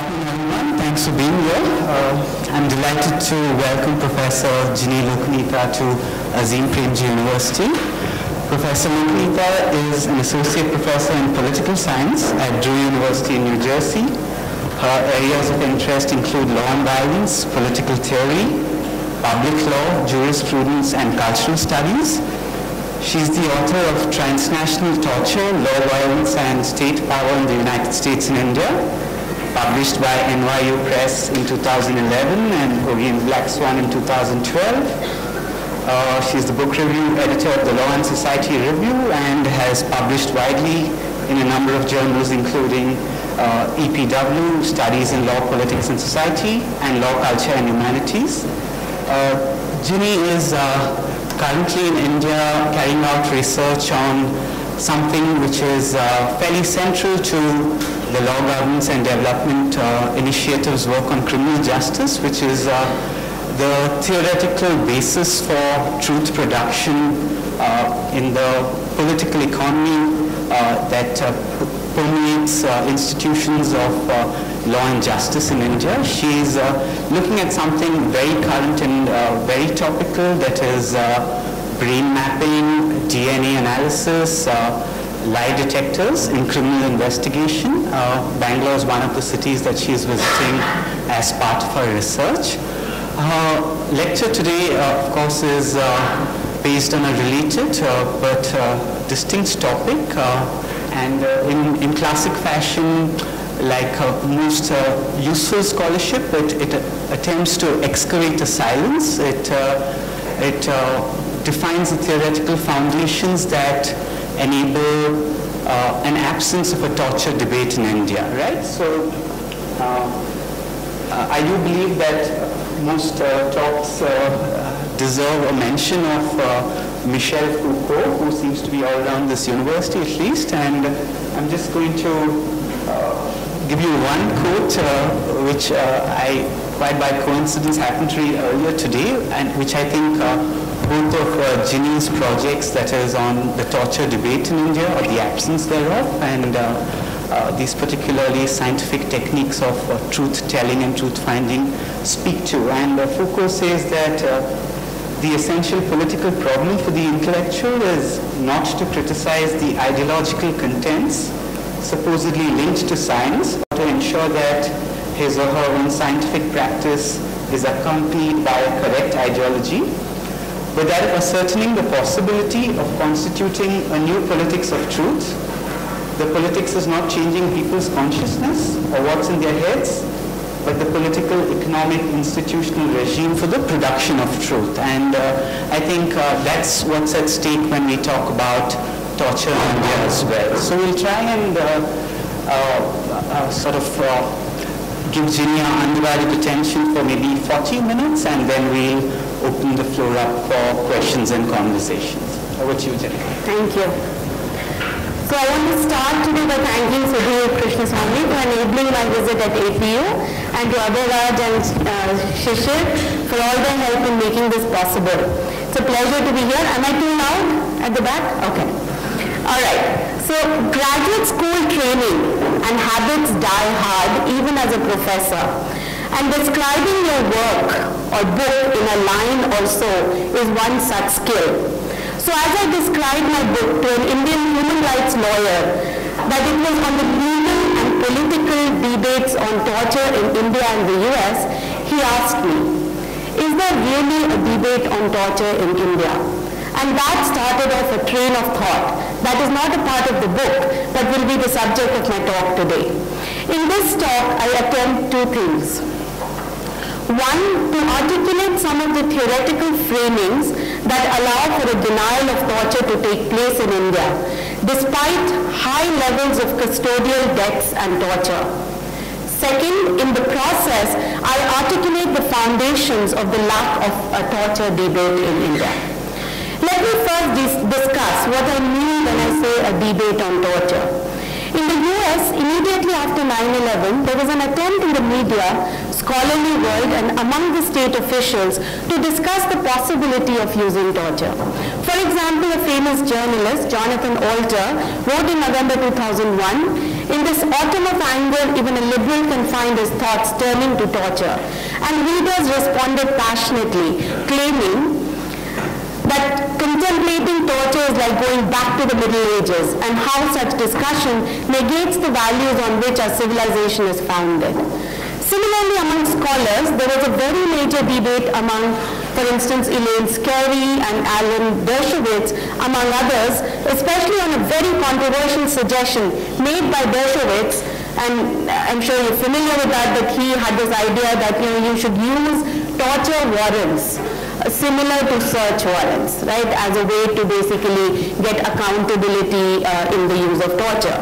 Good afternoon, everyone. Thanks for being here. I'm delighted to welcome Professor Jinee Lokaneeta to Azim Premji University. Professor Lokaneeta is an associate professor in political science at Drew University in New Jersey. Her areas of interest include law and violence, political theory, public law, jurisprudence, and cultural studies. She's the author of Transnational Torture, Law, Violence, and State Power in the United States and India, published by NYU Press in 2011 and Korean Black Swan in 2012. She's the book review editor of the Law and Society Review and has published widely in a number of journals including EPW, Studies in Law, Politics and Society, and Law, Culture and Humanities. Jinee is currently in India carrying out research on something which is fairly central to the law, governance and development initiatives work on criminal justice, which is the theoretical basis for truth production in the political economy that permeates institutions of law and justice in India. She's looking at something very current and very topical, that is brain mapping, DNA analysis, lie detectors in criminal investigation. Bangalore is one of the cities that she is visiting as part of her research. Her lecture today, of course, is based on a related but distinct topic. And in classic fashion, like most useful scholarship, it attempts to excavate the silence. It defines the theoretical foundations that enable an absence of a torture debate in India, right? So I do believe that most talks deserve a mention of Michel Foucault, who seems to be all around this university at least, and I'm just going to give you one quote which I, quite by coincidence, happened to read earlier today, and which I think both of Jinee's projects, that is on the torture debate in India or the absence thereof, and these particularly scientific techniques of truth-telling and truth-finding speak to. And Foucault says that the essential political problem for the intellectual is not to criticize the ideological contents supposedly linked to science, but to ensure that his or her own scientific practice is accompanied by a correct ideology, but that of ascertaining the possibility of constituting a new politics of truth. The politics is not changing people's consciousness or what's in their heads, but the political, economic, institutional regime for the production of truth. And I think that's what's at stake when we talk about torture in India as well. So we'll try and give Jinee our undivided attention for maybe 40 minutes, and then we'll open the floor up for questions and conversations. Over to you, Jinee. Thank you. So I want to start today by thanking Sudhir Krishnaswamy for enabling my visit at APU, and to Abhiraj and Shishir for all their help in making this possible. It's a pleasure to be here. Am I too loud at the back? Okay. All right. So graduate school training and habits die hard even as a professor. And describing your work or book in a line or so is one such skill. So as I described my book to an Indian human rights lawyer, that it was on the legal and political debates on torture in India and the US, he asked me, is there really a debate on torture in India? And that started off a train of thought that is not a part of the book, but will be the subject of my talk today. In this talk, I attempt two things. One, to articulate some of the theoretical framings that allow for a denial of torture to take place in India, despite high levels of custodial deaths and torture. Second, in the process, I articulate the foundations of the lack of a torture debate in India. Let me first discuss what I mean when I say a debate on torture. In the US, immediately after 9/11, there was an attempt in the media scholarly world and among the state officials to discuss the possibility of using torture. For example, a famous journalist, Jonathan Alter, wrote in November 2001, "In this autumn of anger, even a liberal can find his thoughts turning to torture." And readers responded passionately, claiming that contemplating torture is like going back to the Middle Ages, and how such discussion negates the values on which our civilization is founded. Similarly, among scholars, there was a very major debate among, for instance, Elaine Scarry and Alan Dershowitz, among others, especially on a very controversial suggestion made by Dershowitz, and I'm sure you're familiar with that he had this idea that you should use torture warrants, similar to search warrants, right, as a way to basically get accountability in the use of torture.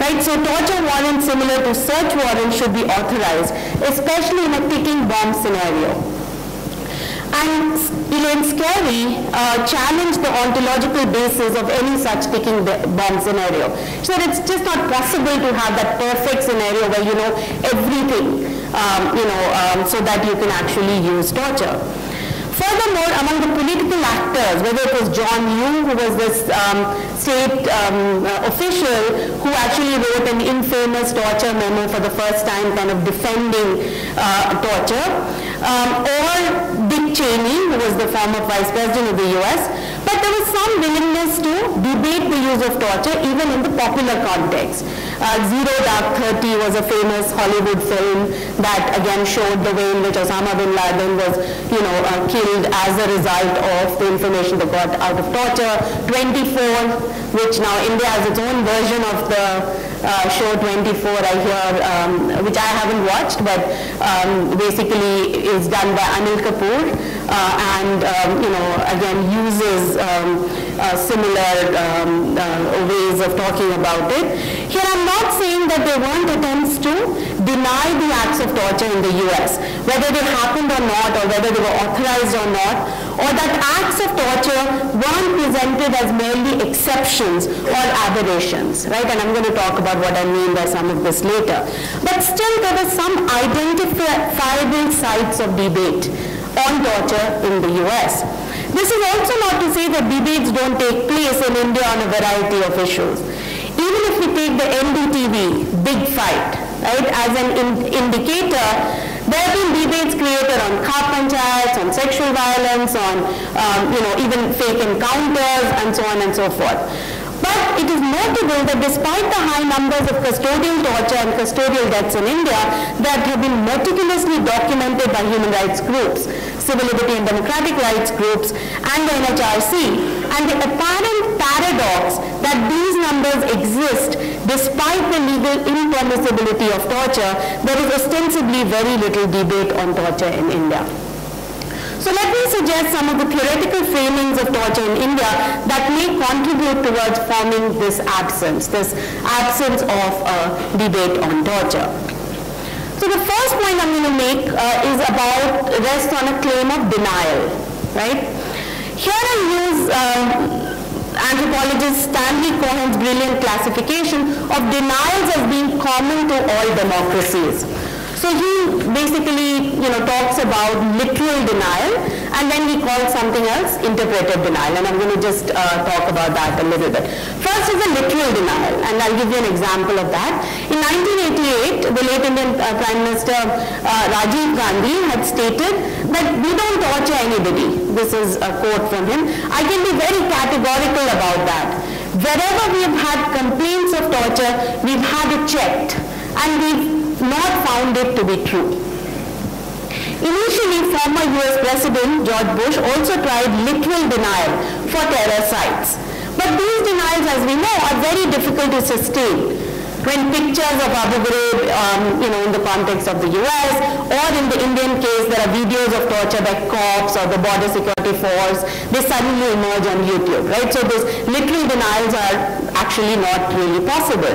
Right, so torture warrants similar to search warrants should be authorized, especially in a ticking bomb scenario. And Elaine Scarry challenged the ontological basis of any such ticking bomb scenario. So it's just not possible to have that perfect scenario where you know everything, so that you can actually use torture. Furthermore, among the political actors, whether it was John Yoo, who was this state official who actually wrote an infamous torture memo for the first time, kind of defending torture, or Dick Cheney, who was the former vice president of the US, but there was some willingness to debate the use of torture even in the popular context. Zero Dark 30 was a famous Hollywood film that again showed the way in which Osama bin Laden was, killed as a result of the information that got out of torture. 24, which now India has its own version of the show 24, I hear, which I haven't watched, but basically is done by Anil Kapoor, and again uses similar ways of talking about it. Here I'm not saying that there weren't attempts to deny the acts of torture in the US, whether they happened or not, or whether they were authorized or not, or that acts of torture weren't presented as merely exceptions or aberrations, right? And I'm going to talk about what I mean by some of this later. But still there were some identifiable sites of debate on torture in the US. This is also not to say that debates don't take place in India on a variety of issues. Even if we take the NDTV big fight, right, as an indicator, there have been debates created on car panchayats, on sexual violence, on even fake encounters, and so on and so forth. But it is notable that despite the high numbers of custodial torture and custodial deaths in India that have been meticulously documented by human rights groups, civil liberty and democratic rights groups, and the NHRC, and the apparent paradox that these numbers exist despite the legal impermissibility of torture, there is ostensibly very little debate on torture in India. So let me suggest some of the theoretical framings of torture in India that may contribute towards forming this absence of a debate on torture. So the first point I'm going to make rests on a claim of denial, right? Here I use anthropologist Stanley Cohen's brilliant classification of denials as being common to all democracies. So he basically, talks about literal denial, and then he calls something else interpreted denial, and I'm going to just talk about that a little bit. First is a literal denial, and I'll give you an example of that. In 1988, the late Indian Prime Minister Rajiv Gandhi had stated that we don't torture anybody. This is a quote from him. I can be very categorical about that. Wherever we have had complaints of torture, we've had it checked, and we've not found it to be true. Initially, former US President George Bush also tried literal denial for terror sites. But these denials, as we know, are very difficult to sustain. When pictures of Abu Ghraib, in the context of the US, or in the Indian case, there are videos of torture by cops or the border security force, they suddenly emerge on YouTube, right? So those literal denials are actually not really possible.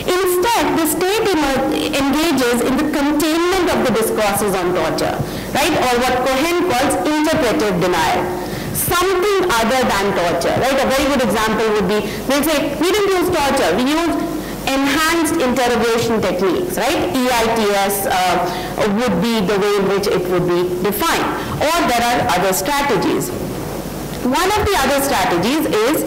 Instead, the state engages in the containment of the discourses on torture, right? Or what Cohen calls interpretive denial. Something other than torture, right? A very good example would be, they'll say, we didn't use torture, we used enhanced interrogation techniques, right? EITS would be the way in which it would be defined. Or there are other strategies. One of the other strategies is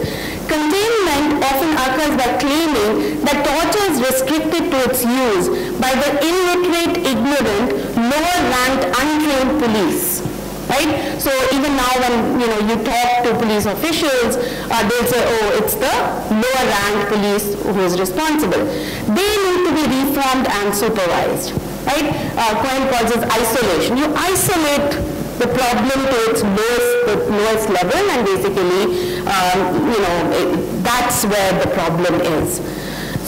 containment often occurs by claiming that torture is restricted to its use by the illiterate, ignorant, lower-ranked, untrained police. Right? So even now when you talk to police officials, they'll say, oh, it's the lower ranked police who is responsible. They need to be reformed and supervised. Right? Cohen calls it isolation. You isolate the problem to its lowest level, and basically, that's where the problem is.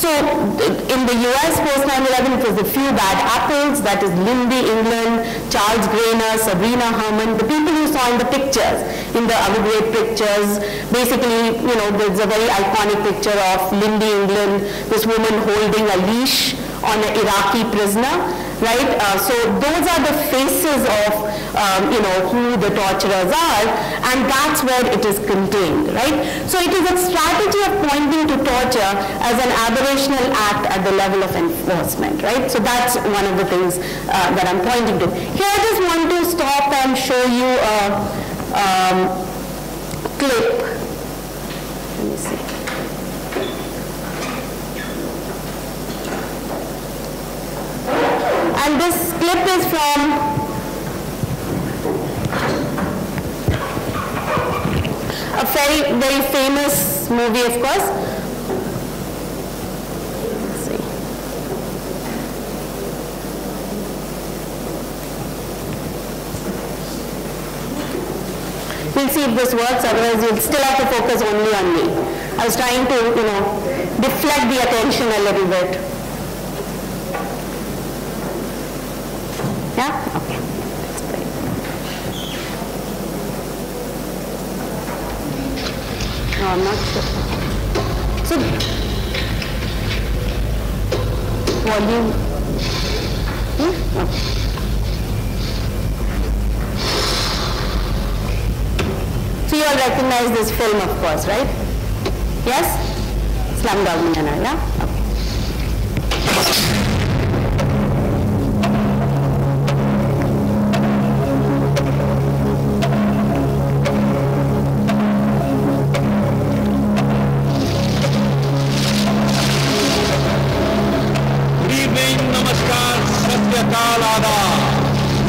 So in the US post 9/11, it was the few bad apples, that is Lindy England, Charles Grainer, Sabrina Herman, the people you saw in the pictures, in the Abu Ghraib pictures. Basically, there's a very iconic picture of Lindy England, this woman holding a leash on an Iraqi prisoner, right? So those are the faces of, who the torturers are, and that's where it is contained, right? So it is a strategy of pointing to torture as an aberrational act at the level of enforcement, right? So that's one of the things that I'm pointing to. Here I just want to stop and show you a clip. Let me see. And this clip is from a very, very famous movie, of course. Let's see. We'll see if this works, otherwise you'll still have to focus only on me. I was trying to, deflect the attention a little bit. Yeah? Okay. That's great. No, I'm not sure. So, volume. Okay. So you all recognize this film, of course, right? Yes? Slumdog Millionaire, yeah? Okay.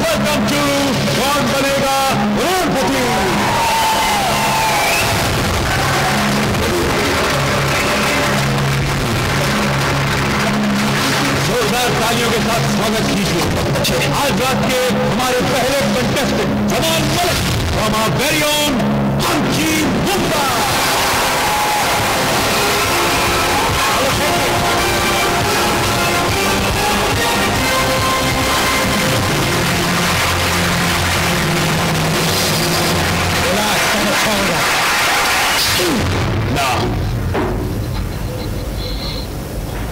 Welcome to कौन बनेगा करोड़पति। जोरदार तालियों के साथ स्वागत कीजिए आज रात के हमारे पहले contestant Jamal Malik from our very own Premji Mumbai।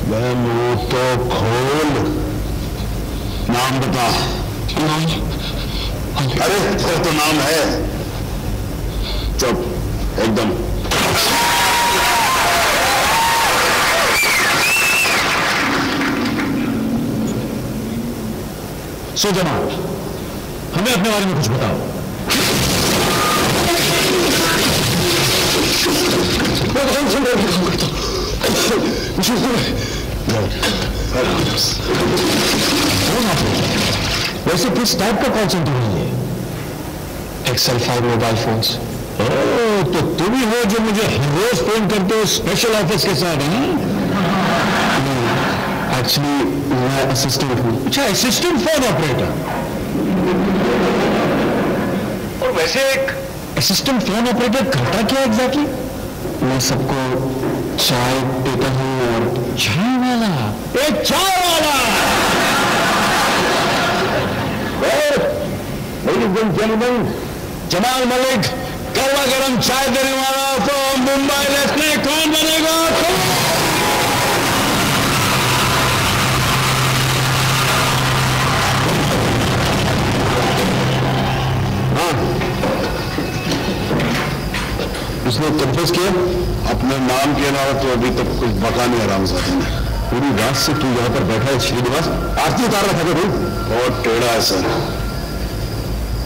मैं मुंह तो खोल नाम बता। अरे तेरा तो नाम है। चुप एकदम। सो जमाल हमें अपने बारे में कुछ बताओ। वैसे किस टाइप का कॉल सेंटर है ये? Excel 5 mobile phones. ओह, तो तुम ही हो जो मुझे रोज फोन करते हो स्पेशल ऑफिस के साथ, हैं? एक्चुअली मैं असिस्टेंट हूँ। अच्छा, असिस्टेंट फोन ऑपरेटर। और वैसे एक असिस्टेंट फोन ऑपरेटर करता क्या एग्जैक्टली? मैं सबको चाय देता हूँ। और चाय वाला? एक चाय वाला। Ladies and gentlemen, Jamal Malik गरमा गरम चाय देने वाला फ्रॉम मुंबई। इसमें कौन बनेगा? उसने कंफ्यूज किया अपने नाम के अलावा तो अभी तक कुछ बका नहीं आराम से। पूरी रात से तू यहाँ पर बैठा है श्रीनिवास, आरती उतार रखा था तू? बहुत टेढ़ा है सर।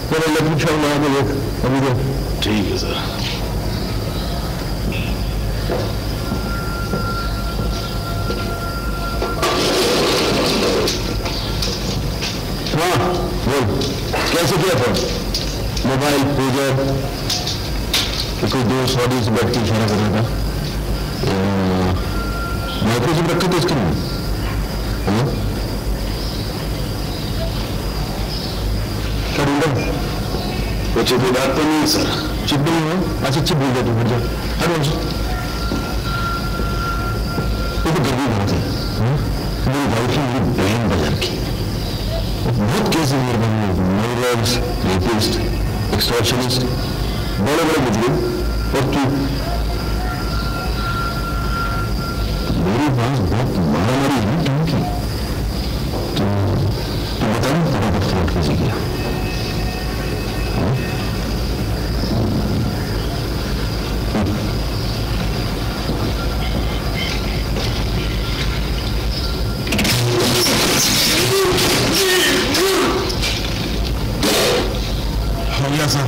चलो लक्ष्मी शर्मा आगे देख अभी दे। ठीक है सर। हाँ बोल, कैसे किया फोन? मोबाइल पेजर कि कोई दोस्त ऑडियंस बैठ के इशारा कर रहा था? माइक्रोचिप रखे थे इसके लिए? क्या ढूंढा? वो चिप बात तो नहीं सर। चिप नहीं है? अच्छा चिप भूल गया तू, हट जा हट वहाँ। वो तो गर्मी बहुत है। मेरी वाइफ की मेरी बहन बाजार की बहुत केस है मेरे बहन में, मर्डरर्स, रेपिस्ट, एक्सटॉर्शनिस्ट, बड़े बड़े मुजरिम। और तू मेरे पास बहुत मारामारी है ना की, तो बता ना तेरा पर फ्रॉड कैसे किया? हो गया सर।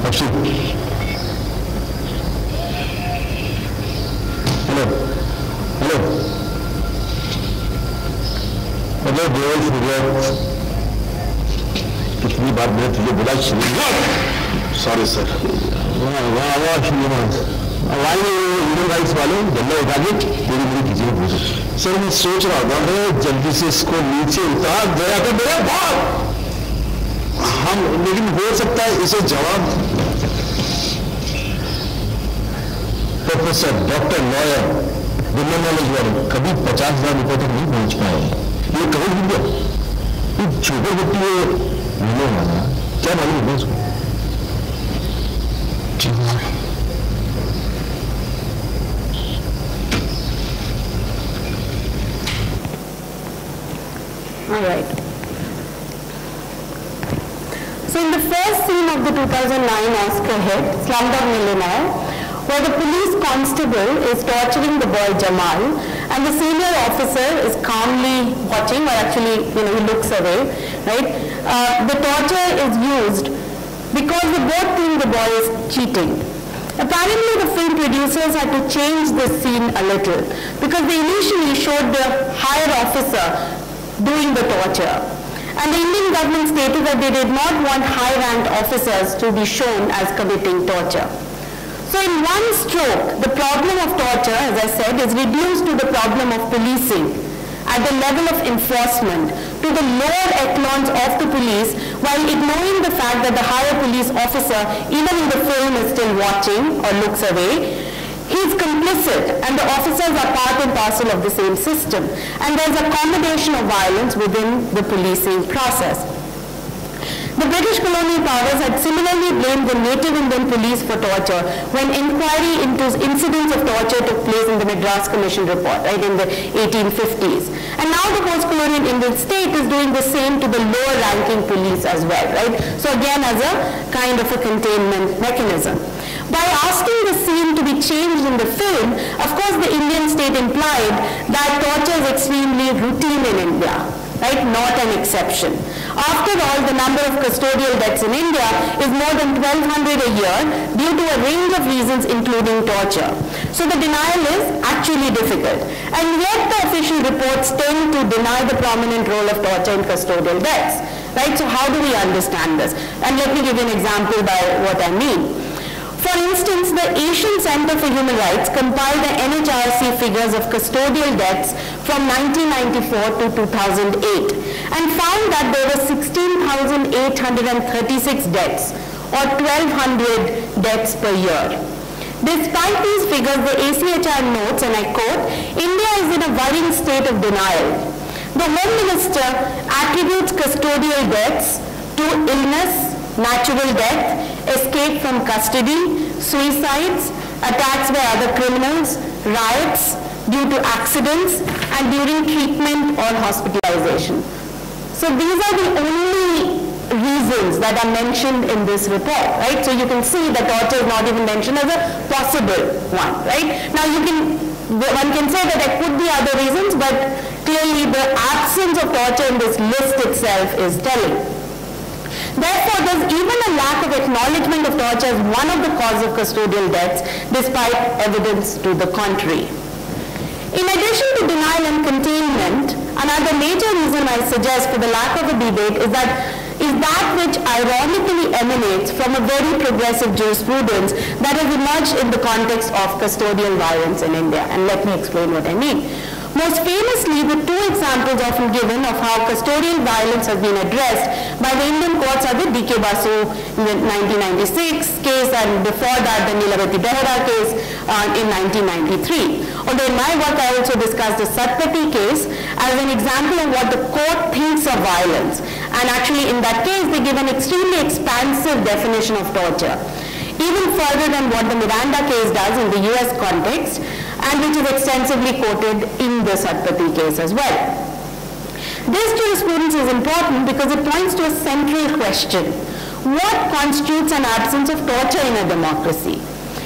अब सुन, हेलो हेलो, अरे बोल सूर्य, कितनी बार मैंने तुझे बोला श्रीनिवास? Sorry sir. वाह वाह वाह श्रीनिवास, हमारे ह्यूमन राइट्स वाले झंडा उठा के तेरी मेरी किसी को पूछो। सर मैं सोच रहा था मैं जल्दी से इसको नीचे उतार दया कर मेरा बाप। हम लेकिन हो सकता है इसे जवाब। प्रोफेसर, डॉक्टर, लॉयर, दुनिया नॉलेज वाले कभी 50,000 रुपये तक नहीं पहुंच पाए। ये कभी भी ये छोटे बच्ची मिलने वाला क्या मालूम है उसको? All right. So in the first scene of the 2009 Oscar hit, Slumdog Millionaire, where the police constable is torturing the boy Jamal and the senior officer is calmly watching, or actually, he looks away, right? The torture is used because they both think the boy is cheating. Apparently, the film producers had to change this scene a little because they initially showed the higher officer doing the torture. And the Indian government stated that they did not want high-ranked officers to be shown as committing torture. So in one stroke, the problem of torture, as I said, is reduced to the problem of policing at the level of enforcement to the lower echelons of the police, while ignoring the fact that the higher police officer, even in the film, is still watching or looks away. He is complicit, and the officers are part and parcel of the same system. And there is accommodation of violence within the policing process. The British colonial powers had similarly blamed the native Indian police for torture when inquiry into incidents of torture took place in the Madras Commission report, right, in the 1850s. And now the post-colonial Indian state is doing the same to the lower-ranking police as well, right? So again, as a kind of a containment mechanism. By asking the scene to be changed in the film, of course the Indian state implied that torture is extremely routine in India, right? Not an exception. After all, the number of custodial deaths in India is more than 1,200 a year due to a range of reasons including torture. So the denial is actually difficult. And yet the official reports tend to deny the prominent role of torture in custodial deaths, right? So how do we understand this? And let me give you an example by what I mean. For instance, the Asian Center for Human Rights compiled the NHRC figures of custodial deaths from 1994 to 2008 and found that there were 16,836 deaths or 1,200 deaths per year. Despite these figures, the ACHR notes, and I quote, India is in a worrying state of denial. The Home Minister attributes custodial deaths to illness, natural death, escape from custody, suicides, attacks by other criminals, riots due to accidents, and during treatment or hospitalization. So these are the only reasons that are mentioned in this report, right? So you can see that torture is not even mentioned as a possible one, right? Now one can say that there could be other reasons, but clearly the absence of torture in this list itself is telling. Therefore, there's even a lack of acknowledgement of torture as one of the causes of custodial deaths, despite evidence to the contrary. In addition to denial and containment, another major reason I suggest for the lack of a debate is that which ironically emanates from a very progressive jurisprudence that has emerged in the context of custodial violence in India. And let me explain what I mean. Most famously, the two examples often given of how custodial violence has been addressed by the Indian courts are the D.K. Basu 1996 case, and before that the Nilavati Behra case in 1993. Although in my work I also discussed the Satpathy case as an example of what the court thinks of violence. And actually in that case they give an extremely expansive definition of torture, even further than what the Miranda case does in the US context, and which is extensively quoted in the Satpathy case as well. This jurisprudence is important because it points to a central question. What constitutes an absence of torture in a democracy?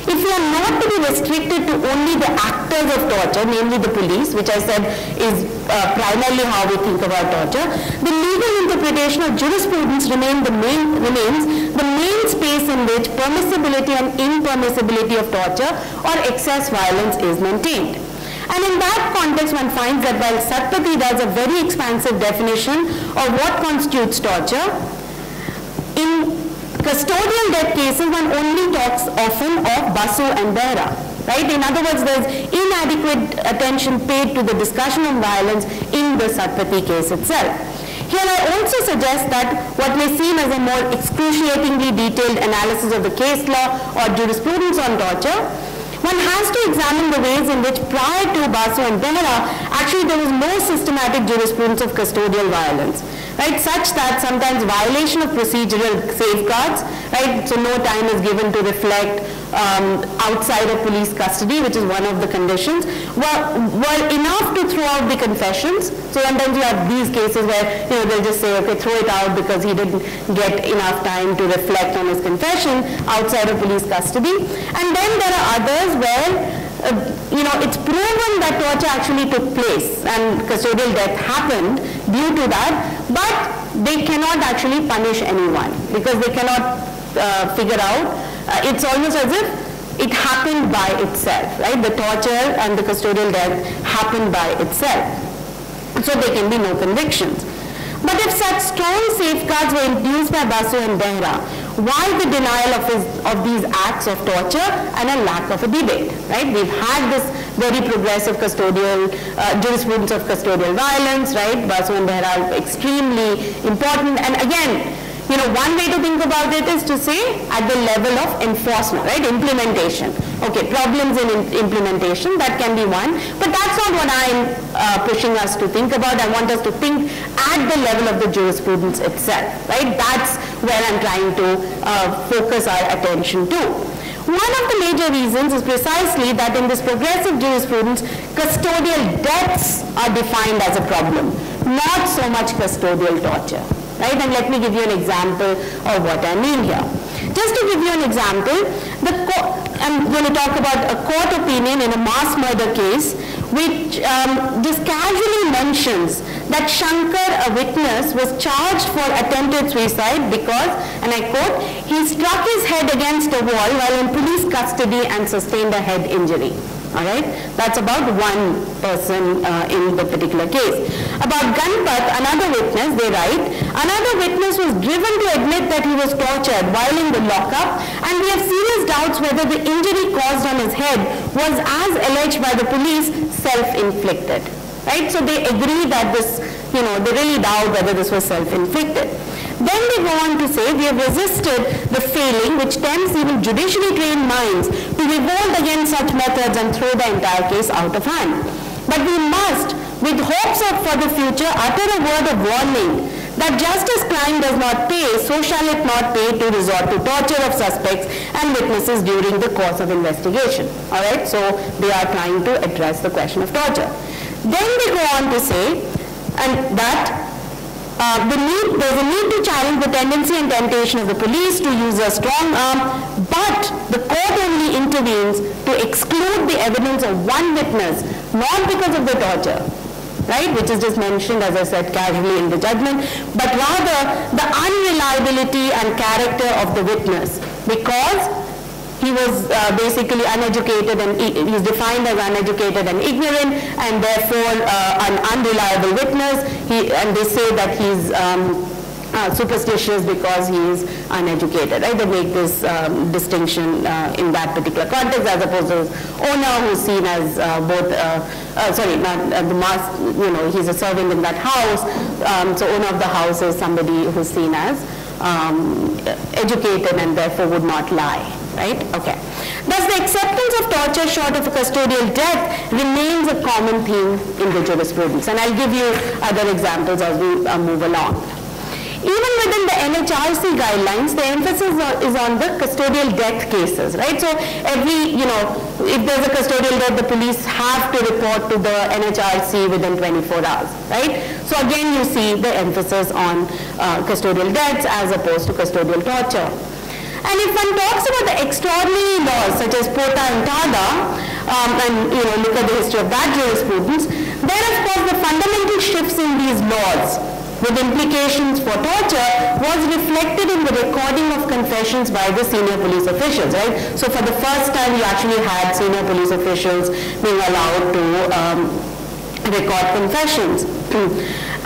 If we are not to be restricted to only the actors of torture, namely the police, which I said is primarily how we think about torture, the legal interpretation of jurisprudence remains the main space in which permissibility and impermissibility of torture or excess violence is maintained. And in that context, one finds that while Satpathy does a very expansive definition of what constitutes torture, in custodial death cases, one only talks often of Basu and Behra, right? In other words, there's inadequate attention paid to the discussion on violence in the Satpathy case itself. Here I also suggest that what may seem as a more excruciatingly detailed analysis of the case law or jurisprudence on torture, one has to examine the ways in which prior to Basu and Behra, actually there was no systematic jurisprudence of custodial violence, right, such that sometimes violation of procedural safeguards, right, so no time is given to reflect outside of police custody, which is one of the conditions, were enough to throw out the confessions. So sometimes you have these cases where they'll just say, okay, throw it out because he didn't get enough time to reflect on his confession outside of police custody. And then there are others where it's proven that torture actually took place and custodial death happened due to that, but they cannot actually punish anyone because they cannot figure out. It's almost as if it happened by itself, right? The torture and the custodial death happened by itself. So there can be no convictions. But if such strong safeguards were induced by Basu and Behra, why the denial of these acts of torture and a lack of a debate, right? We've had this very progressive custodial jurisprudence of custodial violence, right? Basu and Behra are extremely important. And again, one way to think about it is to say at the level of enforcement, right? Implementation. Okay, problems in implementation, that can be one, but that's not what I'm pushing us to think about. I want us to think at the level of the jurisprudence itself, right? That's where I'm trying to focus our attention to. One of the major reasons is precisely that in this progressive jurisprudence, custodial deaths are defined as a problem, not so much custodial torture. Right? And let me give you an example of what I mean here. Just to give you an example, I'm going to talk about a court opinion in a mass murder case which just casually mentions that Shankar, a witness, was charged for attempted suicide because, and I quote, he struck his head against a wall while in police custody and sustained a head injury. All right, that's about one person in the particular case. About Ganpat, another witness, they write, another witness was driven to admit that he was tortured while in the lockup, and we have serious doubts whether the injury caused on his head was, as alleged by the police, self-inflicted. Right? So they agree that this, they really doubt whether this was self-inflicted. Then they go on to say, we have resisted the failing which tempts even judicially trained minds to revolt against such methods and throw the entire case out of hand. But we must, with hopes for the future, utter a word of warning that just as crime does not pay, so shall it not pay to resort to torture of suspects and witnesses during the course of investigation. All right, so they are trying to address the question of torture. Then they go on to say, and that there's a need to challenge the tendency and temptation of the police to use a strong arm, but the court only intervenes to exclude the evidence of one witness, not because of the torture, right, which is just mentioned, as I said, casually in the judgment, but rather the unreliability and character of the witness, because he was basically uneducated, and he's defined as uneducated and ignorant, and therefore an unreliable witness. And they say that he's superstitious because he is uneducated. Right? They make this distinction in that particular context, as opposed to his owner, who's seen as he's a servant in that house. So owner of the house is somebody who's seen as educated and therefore would not lie. Right? Okay. Thus, the acceptance of torture short of a custodial death remains a common theme in the jurisprudence. And I'll give you other examples as we move along. Even within the NHRC guidelines, the emphasis is on the custodial death cases, right? So if there's a custodial death, the police have to report to the NHRC within 24 hours, right? So again, you see the emphasis on custodial deaths as opposed to custodial torture. And if one talks about the extraordinary laws such as Pota and Tada, and look at the history of that jurisprudence, then of course the fundamental shifts in these laws with implications for torture was reflected in the recording of confessions by the senior police officials, right? So for the first time you actually had senior police officials being allowed to record confessions.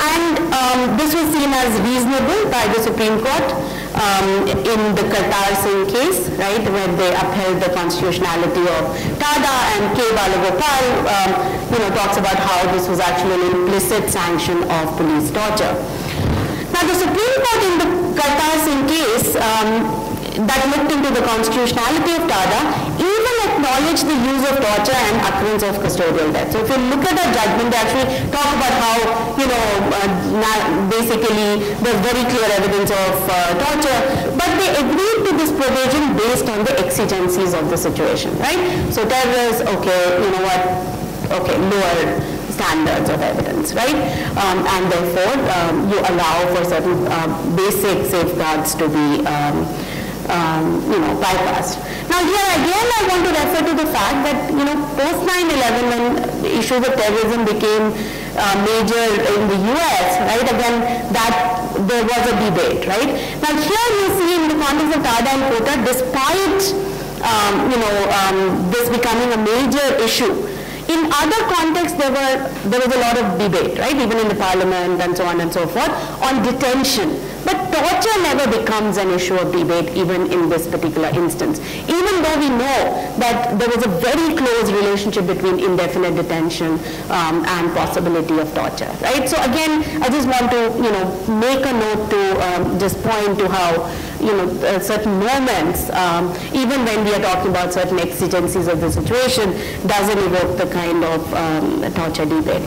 And this was seen as reasonable by the Supreme Court in the Kartar Singh case, right, where they upheld the constitutionality of Tada, and K. Balagopal talks about how this was actually an implicit sanction of police torture. Now the Supreme Court in the Kartar Singh case that looked into the constitutionality of Tada even acknowledged the use of torture and occurrence of custodial death. So if you look at that judgment, they actually talk about how, basically there's very clear evidence of torture, but they agreed to this provision based on the exigencies of the situation, right? So terrorists, lower standards of evidence, right? And therefore, you allow for certain basic safeguards to be bypassed. Now here again I want to refer to the fact that post 9/11, when issues of terrorism became major in the US, right, again that there was a debate, right? Now here you see in the context of Tada and Pota, despite this becoming a major issue, in other contexts there was a lot of debate, right, even in the parliament and so on and so forth, on detention. But torture never becomes an issue of debate even in this particular instance, even though we know that there was a very close relationship between indefinite detention and possibility of torture, right? So again, I just want to make a note to just point to how certain moments, even when we are talking about certain exigencies of the situation, doesn't evoke the kind of torture debate.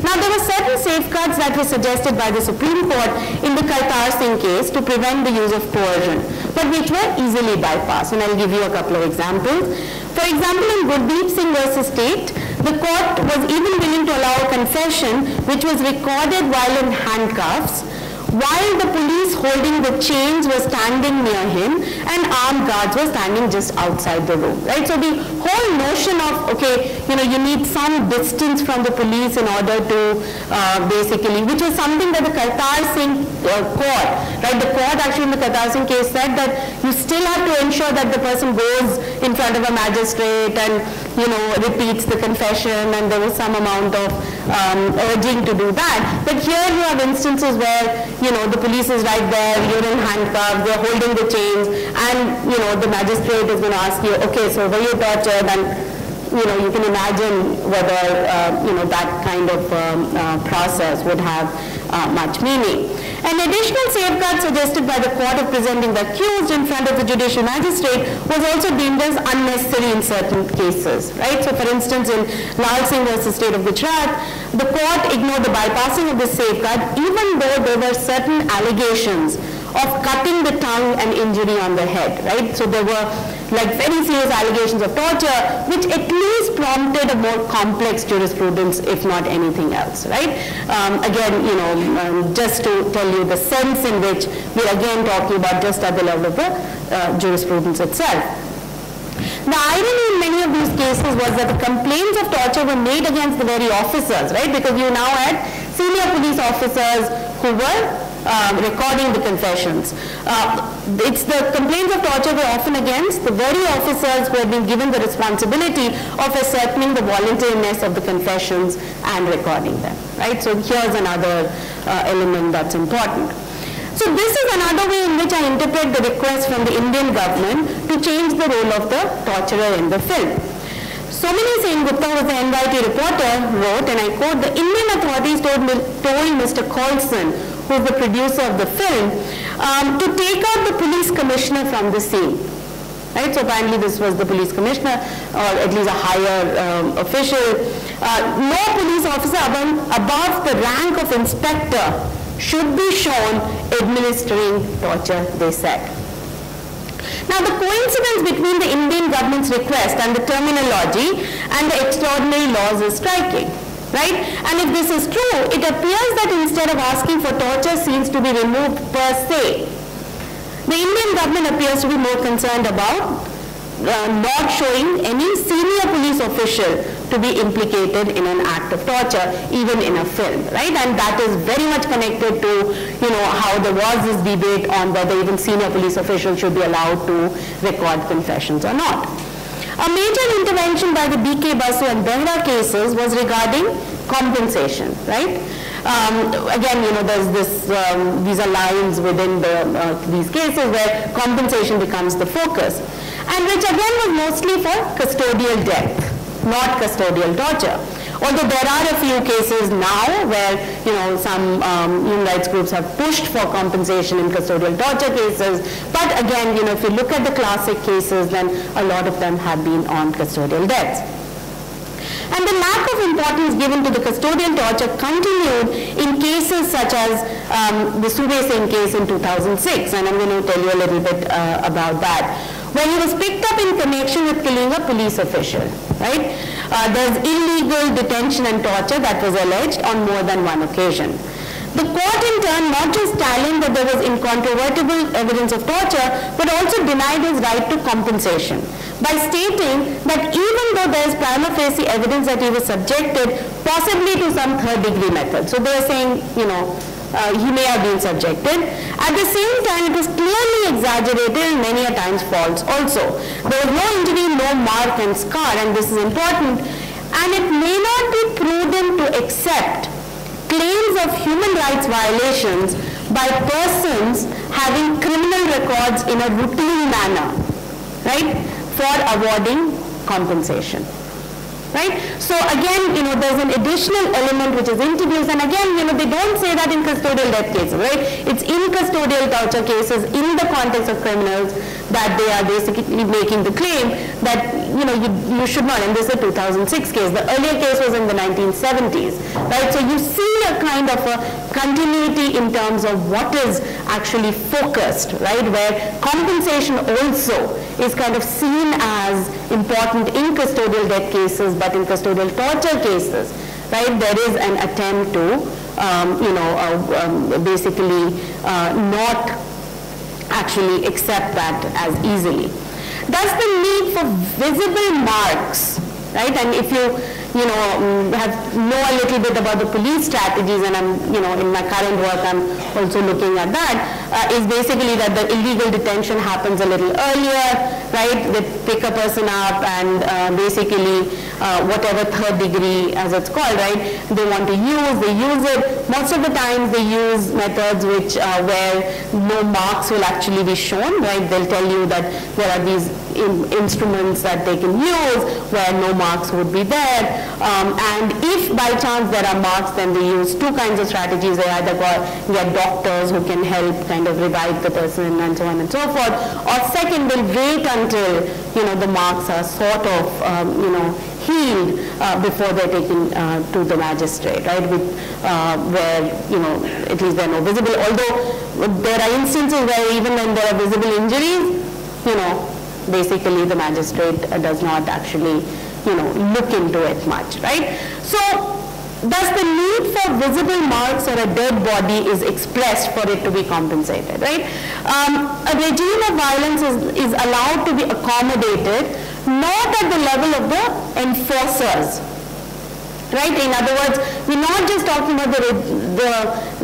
Now, there were certain safeguards that were suggested by the Supreme Court in the Kartar Singh case to prevent the use of coercion, but which were easily bypassed, and I'll give you a couple of examples. For example, in Gurdeep Singh versus State, the court was even willing to allow a confession which was recorded while in handcuffs, while the police holding the chains were standing near him and armed guards were standing just outside the room, right? So the whole notion of, you need some distance from the police in order to basically, which was something that the Kartar Singh court, right? The court actually in the Kartar Singh case said that you still have to ensure that the person goes in front of a magistrate and, repeats the confession, and there was some amount of urging to do that. But here you have instances where, the police is right there, you're in handcuffs, they're holding the chains, and, the magistrate is going to ask you, okay, so were you tortured? And, you can imagine whether, that kind of process would have much meaning. An additional safeguard suggested by the court of presenting the accused in front of the judicial magistrate was also deemed as unnecessary in certain cases, right? So for instance, in Lal Singh versus State of Gujarat, the court ignored the bypassing of this safeguard even though there were certain allegations of cutting the tongue and injury on the head, right? So there were like very serious allegations of torture, which at least prompted a more complex jurisprudence, if not anything else, right? Again, just to tell you the sense in which we're again talking about just at the level of the jurisprudence itself. The irony in many of these cases was that the complaints of torture were made against the very officers, right? Because you now had senior police officers who were recording the confessions. It's the complaints of torture were often against the very officers who had been given the responsibility of ascertaining the voluntariness of the confessions and recording them, right? So here's another element that's important. So this is another way in which I interpret the request from the Indian government to change the role of the torturer in the film. Somini Singh Gupta, who was the NYT reporter, wrote, and I quote, "The Indian authorities told Mr. Colson, who is the producer of the film, to take out the police commissioner from the scene." Right? So apparently this was the police commissioner, or at least a higher official. No police officer above the rank of inspector should be shown administering torture, they said. Now the coincidence between the Indian government's request and the terminology and the extraordinary laws is striking, right? And if this is true, it appears that instead of asking for torture scenes to be removed per se, the Indian government appears to be more concerned about not showing any senior police official to be implicated in an act of torture, even in a film, right? And that is very much connected to, how there was this debate on whether even senior police officials should be allowed to record confessions or not. A major intervention by the BK Basu and Behra cases was regarding compensation, right? Again, there's this, these are lines within these cases where compensation becomes the focus, and which again was mostly for custodial death, not custodial torture. Although there are a few cases now where, some human rights groups have pushed for compensation in custodial torture cases, but again, if you look at the classic cases, then a lot of them have been on custodial deaths. And the lack of importance given to the custodial torture continued in cases such as the Sube Singh case in 2006, and I'm going to tell you a little bit about that, where he was picked up in connection with killing a police official, right? There's illegal detention and torture that was alleged on more than one occasion. The court in turn not just challenged that there was incontrovertible evidence of torture, but also denied his right to compensation by stating that even though there is prima facie evidence that he was subjected possibly to some third-degree method. So they are saying, he may have been subjected. At the same time, it was clearly exaggerated and many a times false also. There was no injury, no mark and scar, and this is important, and it may not be prudent to accept claims of human rights violations by persons having criminal records in a routine manner, right, for awarding compensation. Right? So again, there's an additional element which is introduced, and again, they don't say that in custodial death cases, right? It's in custodial torture cases, in the context of criminals, that they are basically making the claim that, you should not, and this is a 2006 case. The earlier case was in the 1970s, right? So you see a kind of a continuity in terms of what is actually focused, right? Where compensation also is kind of seen as important in custodial death cases, but in custodial torture cases, right, there is an attempt to, basically not actually accept that as easily. Thus the need for visible marks, right, and if you, know a little bit about the police strategies, and I'm, in my current work I'm also looking at that, is basically that the illegal detention happens a little earlier, right? They pick a person up and basically whatever third degree, as it's called, right, they want to use, they use it. Most of the times they use methods which where no marks will actually be shown, right? They'll tell you that there are these instruments that they can use where no marks would be there. And if by chance there are marks, then they use two kinds of strategies. They either get doctors who can help kind of revive the person and so on and so forth, or second, they'll wait until the marks are sort of healed before they're taken to the magistrate, right? Where at least they're no visible. Although there are instances where even when there are visible injuries, basically the magistrate does not actually, look into it much, right? So, thus the need for visible marks or a dead body is expressed for it to be compensated, right? A regime of violence is allowed to be accommodated not at the level of the enforcers, right? In other words, we're not just talking about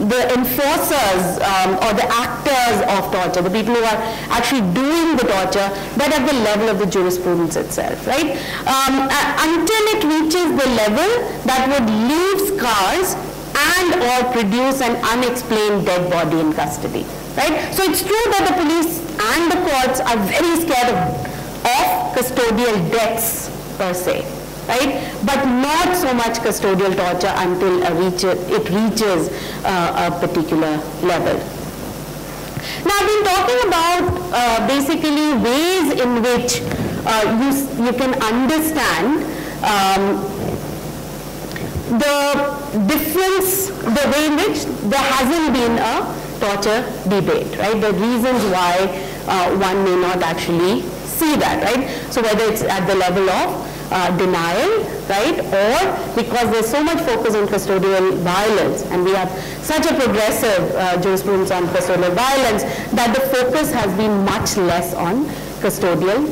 the enforcers or the actors of torture, the people who are actually doing the torture, but at the level of the jurisprudence itself, right? Until it reaches the level that would leave scars and or produce an unexplained dead body in custody, right? So it's true that the police and the courts are very scared of custodial deaths per se, right? But not so much custodial torture until it reaches a particular level. Now, I've been talking about basically ways in which you can understand the difference, the way in which there hasn't been a torture debate, right? The reasons why one may not actually see that, right? So whether it's at the level of denial, right, or because there's so much focus on custodial violence, and we have such a progressive jurisprudence on custodial violence that the focus has been much less on custodial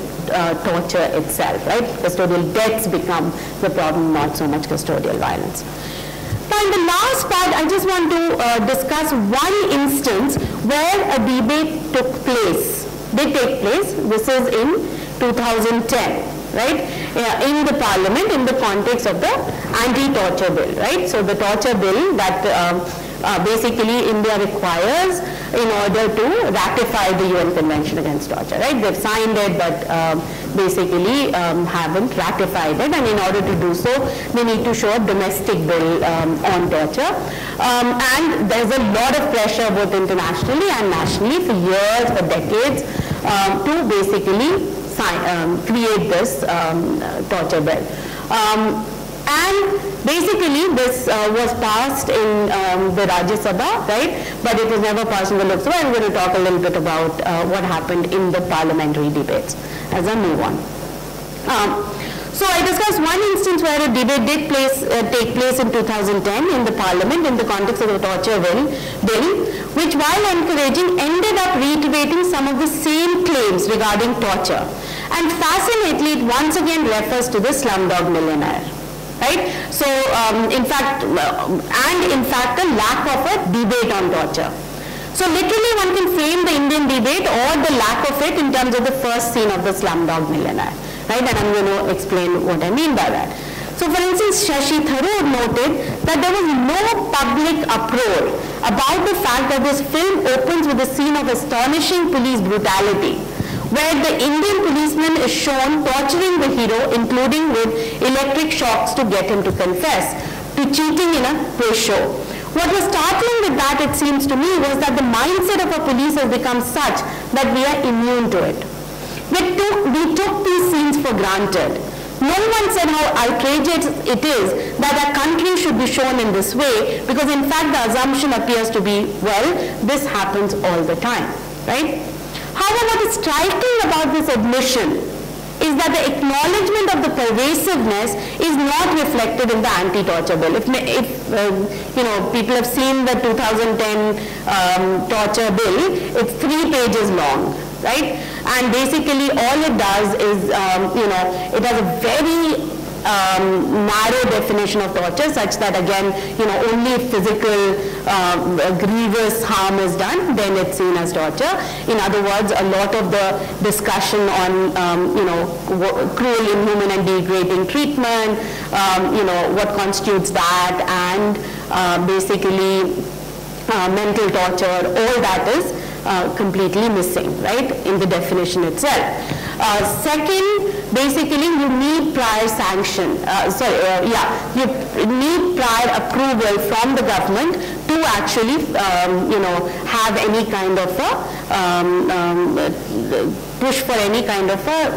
torture itself, right? Custodial deaths become the problem, not so much custodial violence. Now, in the last part, I just want to discuss one instance where a debate did take place. This is in 2010, right, in the parliament in the context of the anti-torture bill, right? So the torture bill that basically India requires in order to ratify the UN Convention Against Torture, right? They've signed it, but basically haven't ratified it, and in order to do so, they need to show a domestic bill on torture. And there's a lot of pressure both internationally and nationally for years, for decades, to basically create this torture bill. And basically this was passed in the Rajya Sabha, right? But it was never passed in the Lok Sabha. I'm going to talk a little bit about what happened in the parliamentary debates as I move on. So I discussed one instance where a debate did take place in 2010 in the parliament in the context of the torture bill, which while encouraging ended up reiterating some of the same claims regarding torture. And fascinately, it once again refers to the Slumdog Millionaire. Right? So, in fact, a lack of a debate on torture. So, literally, one can frame the Indian debate or the lack of it in terms of the first scene of the Slumdog Millionaire. Right? And I'm going to explain what I mean by that. So, for instance, Shashi Tharoor noted that there was no public uproar about the fact that this film opens with a scene of astonishing police brutality, where the Indian policeman is shown torturing the hero, including with electric shocks to get him to confess, to cheating in a quiz show. What was startling with that, it seems to me, was that the mindset of a police has become such that we are immune to it. We took these scenes for granted. No one said how outrageous it is that a country should be shown in this way, because in fact the assumption appears to be, well, this happens all the time, right? However, what is striking about this admission is that the acknowledgement of the pervasiveness is not reflected in the anti-torture bill. If people have seen the 2010 torture bill, it's 3 pages long, right? And basically all it does is, it has a very narrow definition of torture, such that again, only if physical grievous harm is done, then it's seen as torture. In other words, a lot of the discussion on cruel, inhuman and degrading treatment, what constitutes that, and basically mental torture, all that is completely missing, right, in the definition itself. Second, basically you need prior sanction, you need prior approval from the government to actually, have any kind of a, push for any kind of a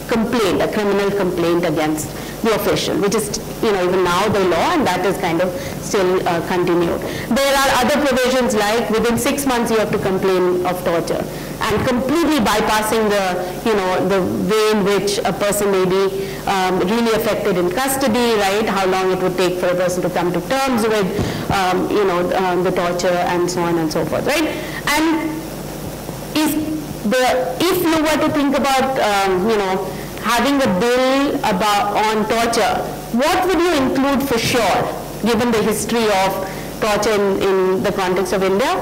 complaint, a criminal complaint against the official, which is, even now the law, and that is kind of still continued. There are other provisions like within 6 months you have to complain of torture, and completely bypassing the way in which a person may be really affected in custody, right? How long it would take for a person to come to terms with, the torture and so on and so forth, right? And if you were to think about, having a bill on torture, what would you include for sure, given the history of torture in the context of India?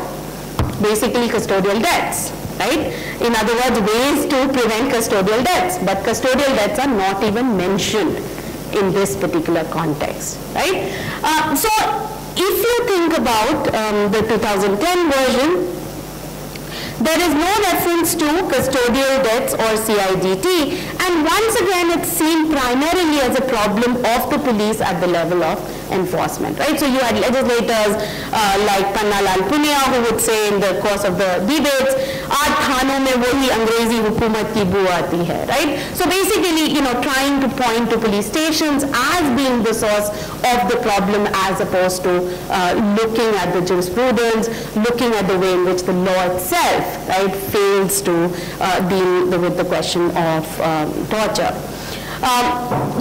Basically custodial deaths, right? In other words, ways to prevent custodial deaths, but custodial deaths are not even mentioned in this particular context, right? So if you think about the 2010 version, there is no reference to custodial deaths or CIDT, and once again it's seen primarily as a problem of the police at the level of enforcement, right? So you had legislators like Panna Lal Punia who would say in the course of the debates, "Aaj thanon mein wahi Angrezi hukumat ki boo aati hai," right? So basically, trying to point to police stations as being the source of the problem, as opposed to looking at the jurisprudence, looking at the way in which the law itself, right, fails to deal with the question of torture.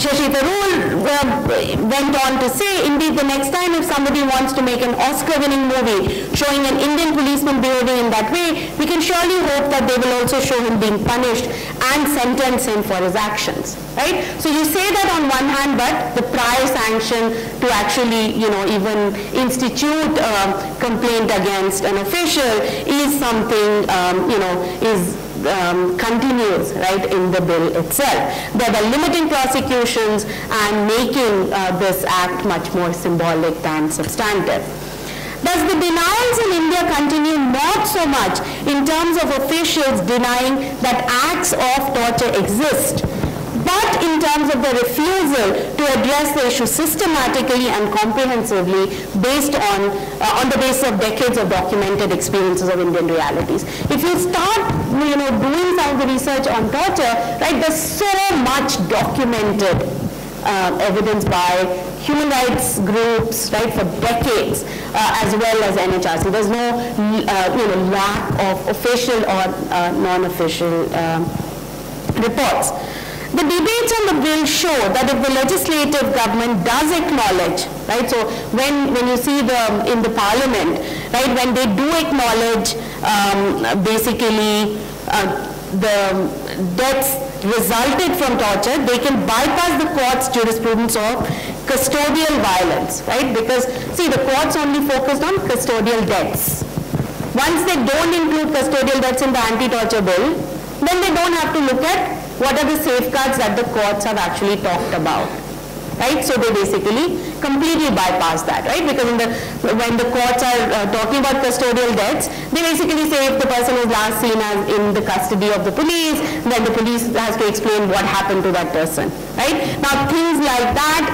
Shashi Tharoor went on to say, indeed, the next time if somebody wants to make an Oscar-winning movie showing an Indian policeman behaving in that way, we can surely hope that they will also show him being punished and sentence him for his actions, right? So you say that on one hand, but the prior sanction to actually, even institute a complaint against an official is something, continues, right, in the bill itself. There are limiting prosecutions and making this act much more symbolic than substantive. Does the denials in India continue not so much in terms of officials denying that acts of torture exist, but in terms of the refusal to address the issue systematically and comprehensively based on the basis of decades of documented experiences of Indian realities? If you start, doing some of the research on torture, right, there's so much documented evidence by human rights groups, right, for decades, as well as NHRC. There's no, lack of official or non-official reports. The debates on the bill show that if the legislative government does acknowledge, right, so when you see in the parliament, right, when they do acknowledge basically the deaths resulted from torture, they can bypass the court's jurisprudence of custodial violence, right, because see, the courts only focused on custodial deaths. Once they don't include custodial deaths in the anti-torture bill, then they don't have to look at what are the safeguards that the courts have actually talked about, right? So they basically completely bypass that, right? Because when the courts are talking about custodial deaths, they basically say if the person is last seen as in the custody of the police, then the police has to explain what happened to that person, right? Now things like that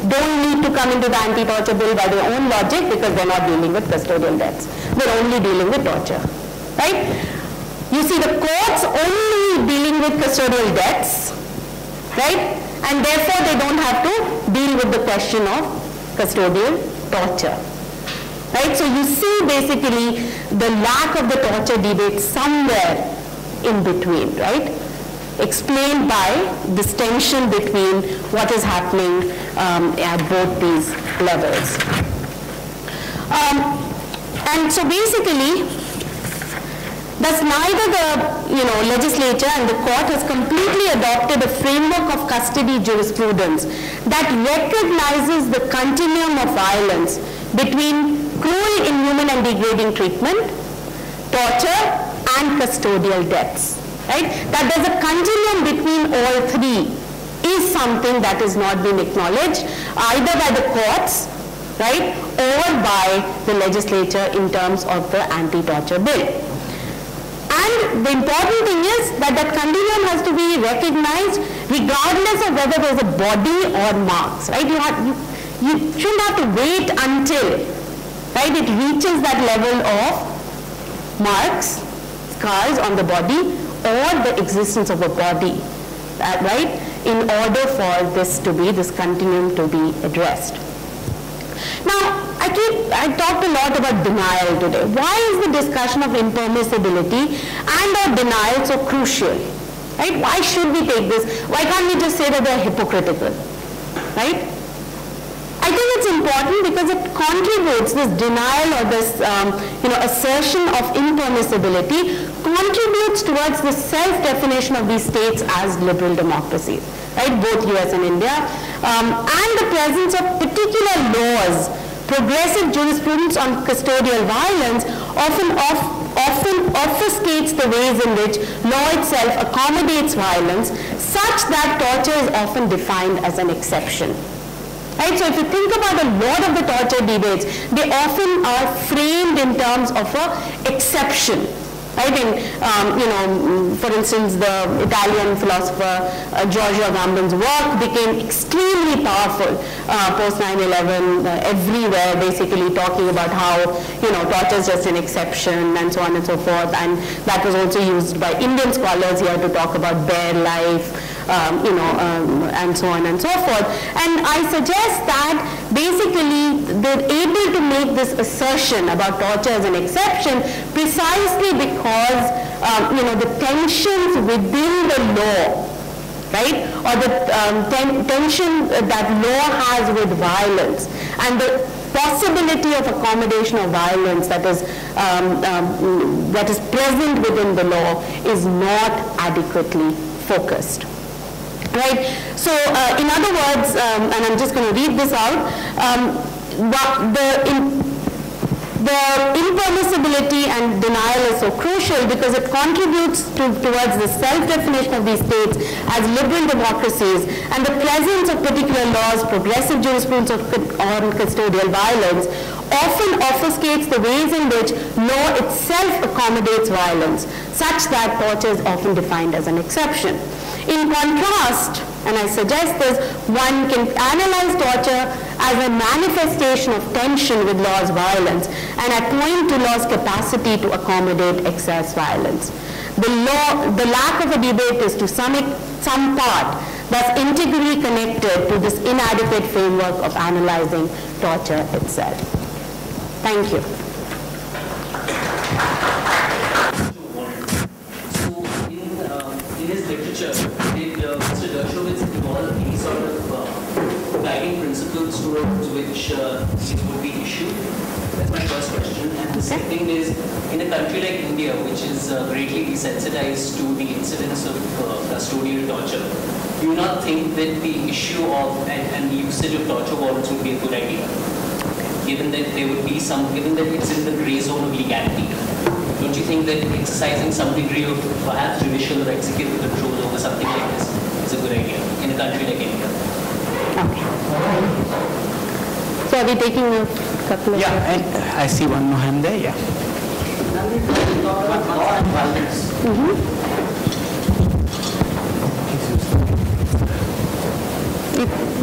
don't need to come into the anti-torture bill by their own logic, because they're not dealing with custodial deaths. They're only dealing with torture, right? You see, the courts only dealing with custodial deaths, right? And therefore they don't have to deal with the question of custodial torture, right? So you see basically the lack of the torture debate somewhere in between, right? Explained by this tension between what is happening at both these levels. And so basically, thus neither the legislature and the court has completely adopted a framework of custody jurisprudence that recognizes the continuum of violence between cruel, inhuman and degrading treatment, torture and custodial deaths, right? That there's a continuum between all three is something that has not been acknowledged either by the courts, right, or by the legislature in terms of the anti-torture bill. And the important thing is that that continuum has to be recognized regardless of whether there's a body or marks, right? You shouldn't have to wait until, right, it reaches that level of marks, scars on the body, or the existence of a body, right? in order for this continuum to be addressed. Now, I talked a lot about denial today. Why is the discussion of impermissibility and/or denial so crucial? Right? Why should we take this? Why can't we just say that they're hypocritical? Right? I think it's important because it contributes, this denial or this assertion of impermissibility contributes towards the self-definition of these states as liberal democracies, right? Both US and India, and the presence of particular laws, progressive jurisprudence on custodial violence often obfuscates the ways in which law itself accommodates violence, such that torture is often defined as an exception. Right? So if you think about a lot of the torture debates, they often are framed in terms of an exception. Right? For instance, the Italian philosopher Giorgio Agamben's work became extremely powerful post 9/11, everywhere, basically talking about how torture is just an exception and so on and so forth. And that was also used by Indian scholars here to talk about bare life, and so on and so forth. And I suggest that basically they're able to make this assertion about torture as an exception precisely because the tensions within the law, right, or the tension that law has with violence and the possibility of accommodation of violence that is present within the law is not adequately focused. Right? So, in other words, and I'm just going to read this out, the impermissibility and denial is so crucial because it contributes towards the self-definition of these states as liberal democracies, and the presence of particular laws, progressive jurisprudence on custodial violence, often obfuscates the ways in which law itself accommodates violence, such that torture is often defined as an exception. In contrast, and I suggest this, one can analyze torture as a manifestation of tension with law's violence, and I point to law's capacity to accommodate excess violence. The lack of a debate is to some part thus integrally connected to this inadequate framework of analyzing torture itself. Thank you. In his literature, did Mr. Dershowitz involve any sort of guiding principles towards which it would be issued? That's my first question. And the second is, in a country like India, which is greatly desensitized to the incidence of custodial torture, do you not think that the issue of and the usage of torture warrants would be a good idea? Given that there would be given that it's in the grey zone of legality, don't you think that exercising some degree of perhaps judicial or executive control over something like this is a good idea in a country like India? Okay. So are we taking a couple of... Yeah, and I see one more hand there, yeah.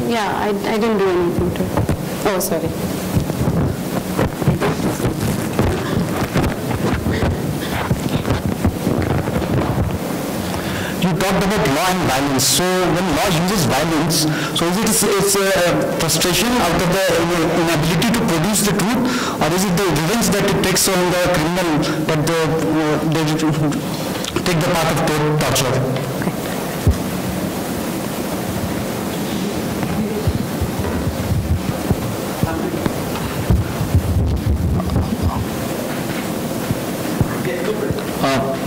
Yeah, I didn't do anything to it. Oh, sorry. You talked about law and violence. So when law uses violence, so is it it's a frustration out of the inability to produce the truth, or is it the revenge that it takes on the criminal that they take the path of torture?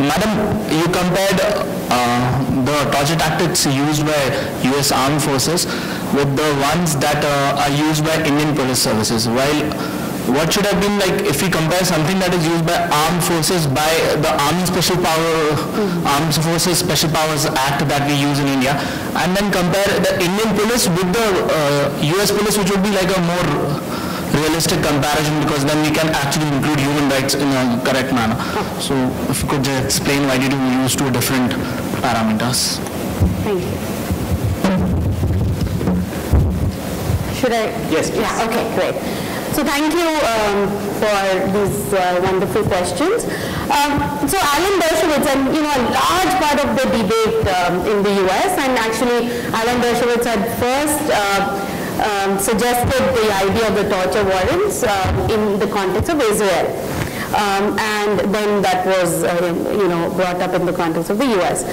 Madam, you compared the torture tactics used by US armed forces with the ones that are used by Indian police services. While what should have been like if we compare something that is used by armed forces by the Armed Forces Special Powers Act that we use in India, and then compare the Indian police with the US police, which would be like a more realistic comparison, because then we can actually include human rights in a correct manner. So if you could just explain why did you use two different parameters? Thank you. Should I? Yes, please. Yeah, okay, great. So thank you for these wonderful questions. So Alan Dershowitz, and a large part of the debate in the US, and actually Alan Dershowitz had first suggested the idea of the torture warrants in the context of Israel. And then that was, brought up in the context of the US.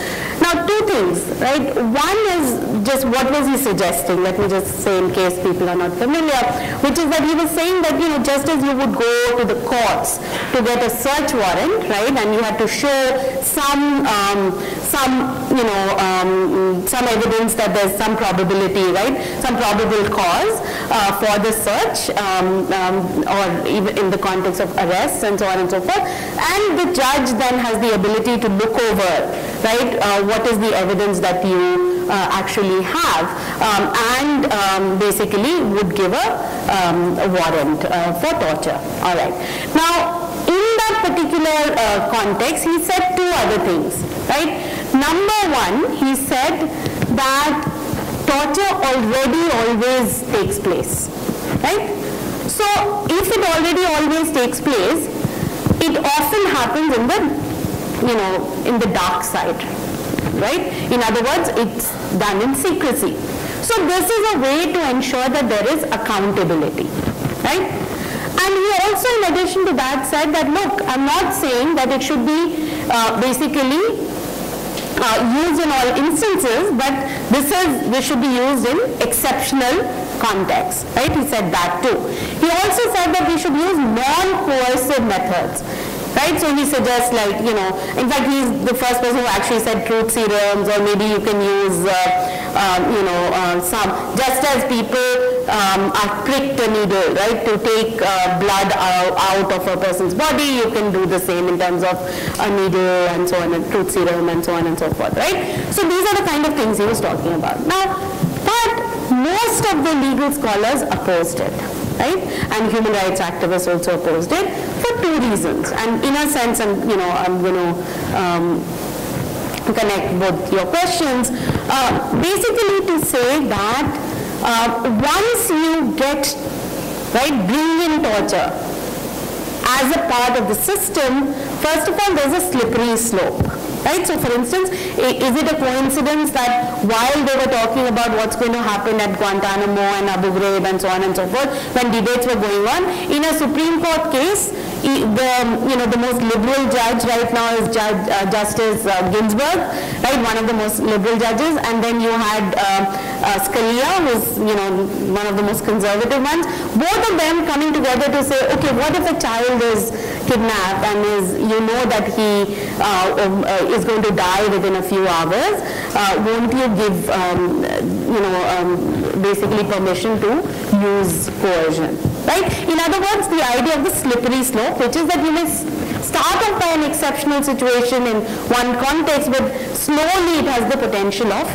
Now, two things, right? One is just what was he suggesting? Let me just say in case people are not familiar, which is that he was saying that, just as you would go to the courts to get a search warrant, right? And you had to show some evidence that there's some probability, right? Some probable cause for the search, or even in the context of arrests and so on and so forth. And the judge then has the ability to look over, right, what is the evidence that you actually have, and basically would give a warrant for torture. All right. Now, in that particular context, he said two other things, right? Number one, he said that torture already always takes place, right? So if it already always takes place, it often happens in the, in the dark side, right? In other words, it's done in secrecy. So this is a way to ensure that there is accountability, right? And he also, in addition to that, said that, look, I'm not saying that it should be basically used in all instances, but this should be used in exceptional context, right? He said that too. He also said that we should use non-coercive methods, right? So he suggests, like, in fact, he's the first person who actually said truth serums, or maybe you can use, some, just as people are pricked a needle, right, to take blood out of a person's body, you can do the same in terms of a needle and so on, a truth serum and so on and so forth, right? So these are the kind of things he was talking about. Now, but most of the legal scholars opposed it, right? And human rights activists also opposed it for two reasons. And in a sense, I'm going to connect both your questions. Basically to say that once you bring in torture as a part of the system, first of all, there's a slippery slope. Right? So for instance, is it a coincidence that while they were talking about what's going to happen at Guantanamo and Abu Ghraib and so on and so forth, when debates were going on, in a Supreme Court case, the most liberal judge right now is Justice Ginsburg, right? One of the most liberal judges, and then you had Scalia, who's one of the most conservative ones. Both of them coming together to say, okay, what if a child is kidnapped and that he is going to die within a few hours? Won't you give basically permission to use coercion? Right? In other words, the idea of the slippery slope, which is that you may start off by an exceptional situation in one context, but slowly it has the potential of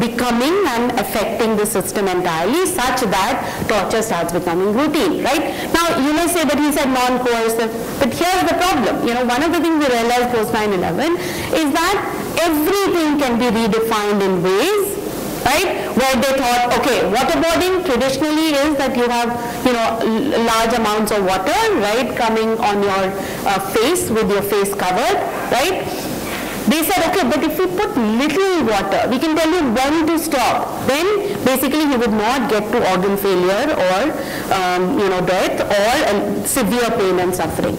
becoming and affecting the system entirely, such that torture starts becoming routine, right? Now, you may say that he said non-coercive, but here's the problem. One of the things we realized post 9/11 is that everything can be redefined in ways, right, where they thought, okay, waterboarding traditionally is that you have, large amounts of water, right, coming on your face with your face covered, right? They said, okay, but if we put little water, we can tell you when to stop. Then basically you would not get to organ failure or, death or severe pain and suffering.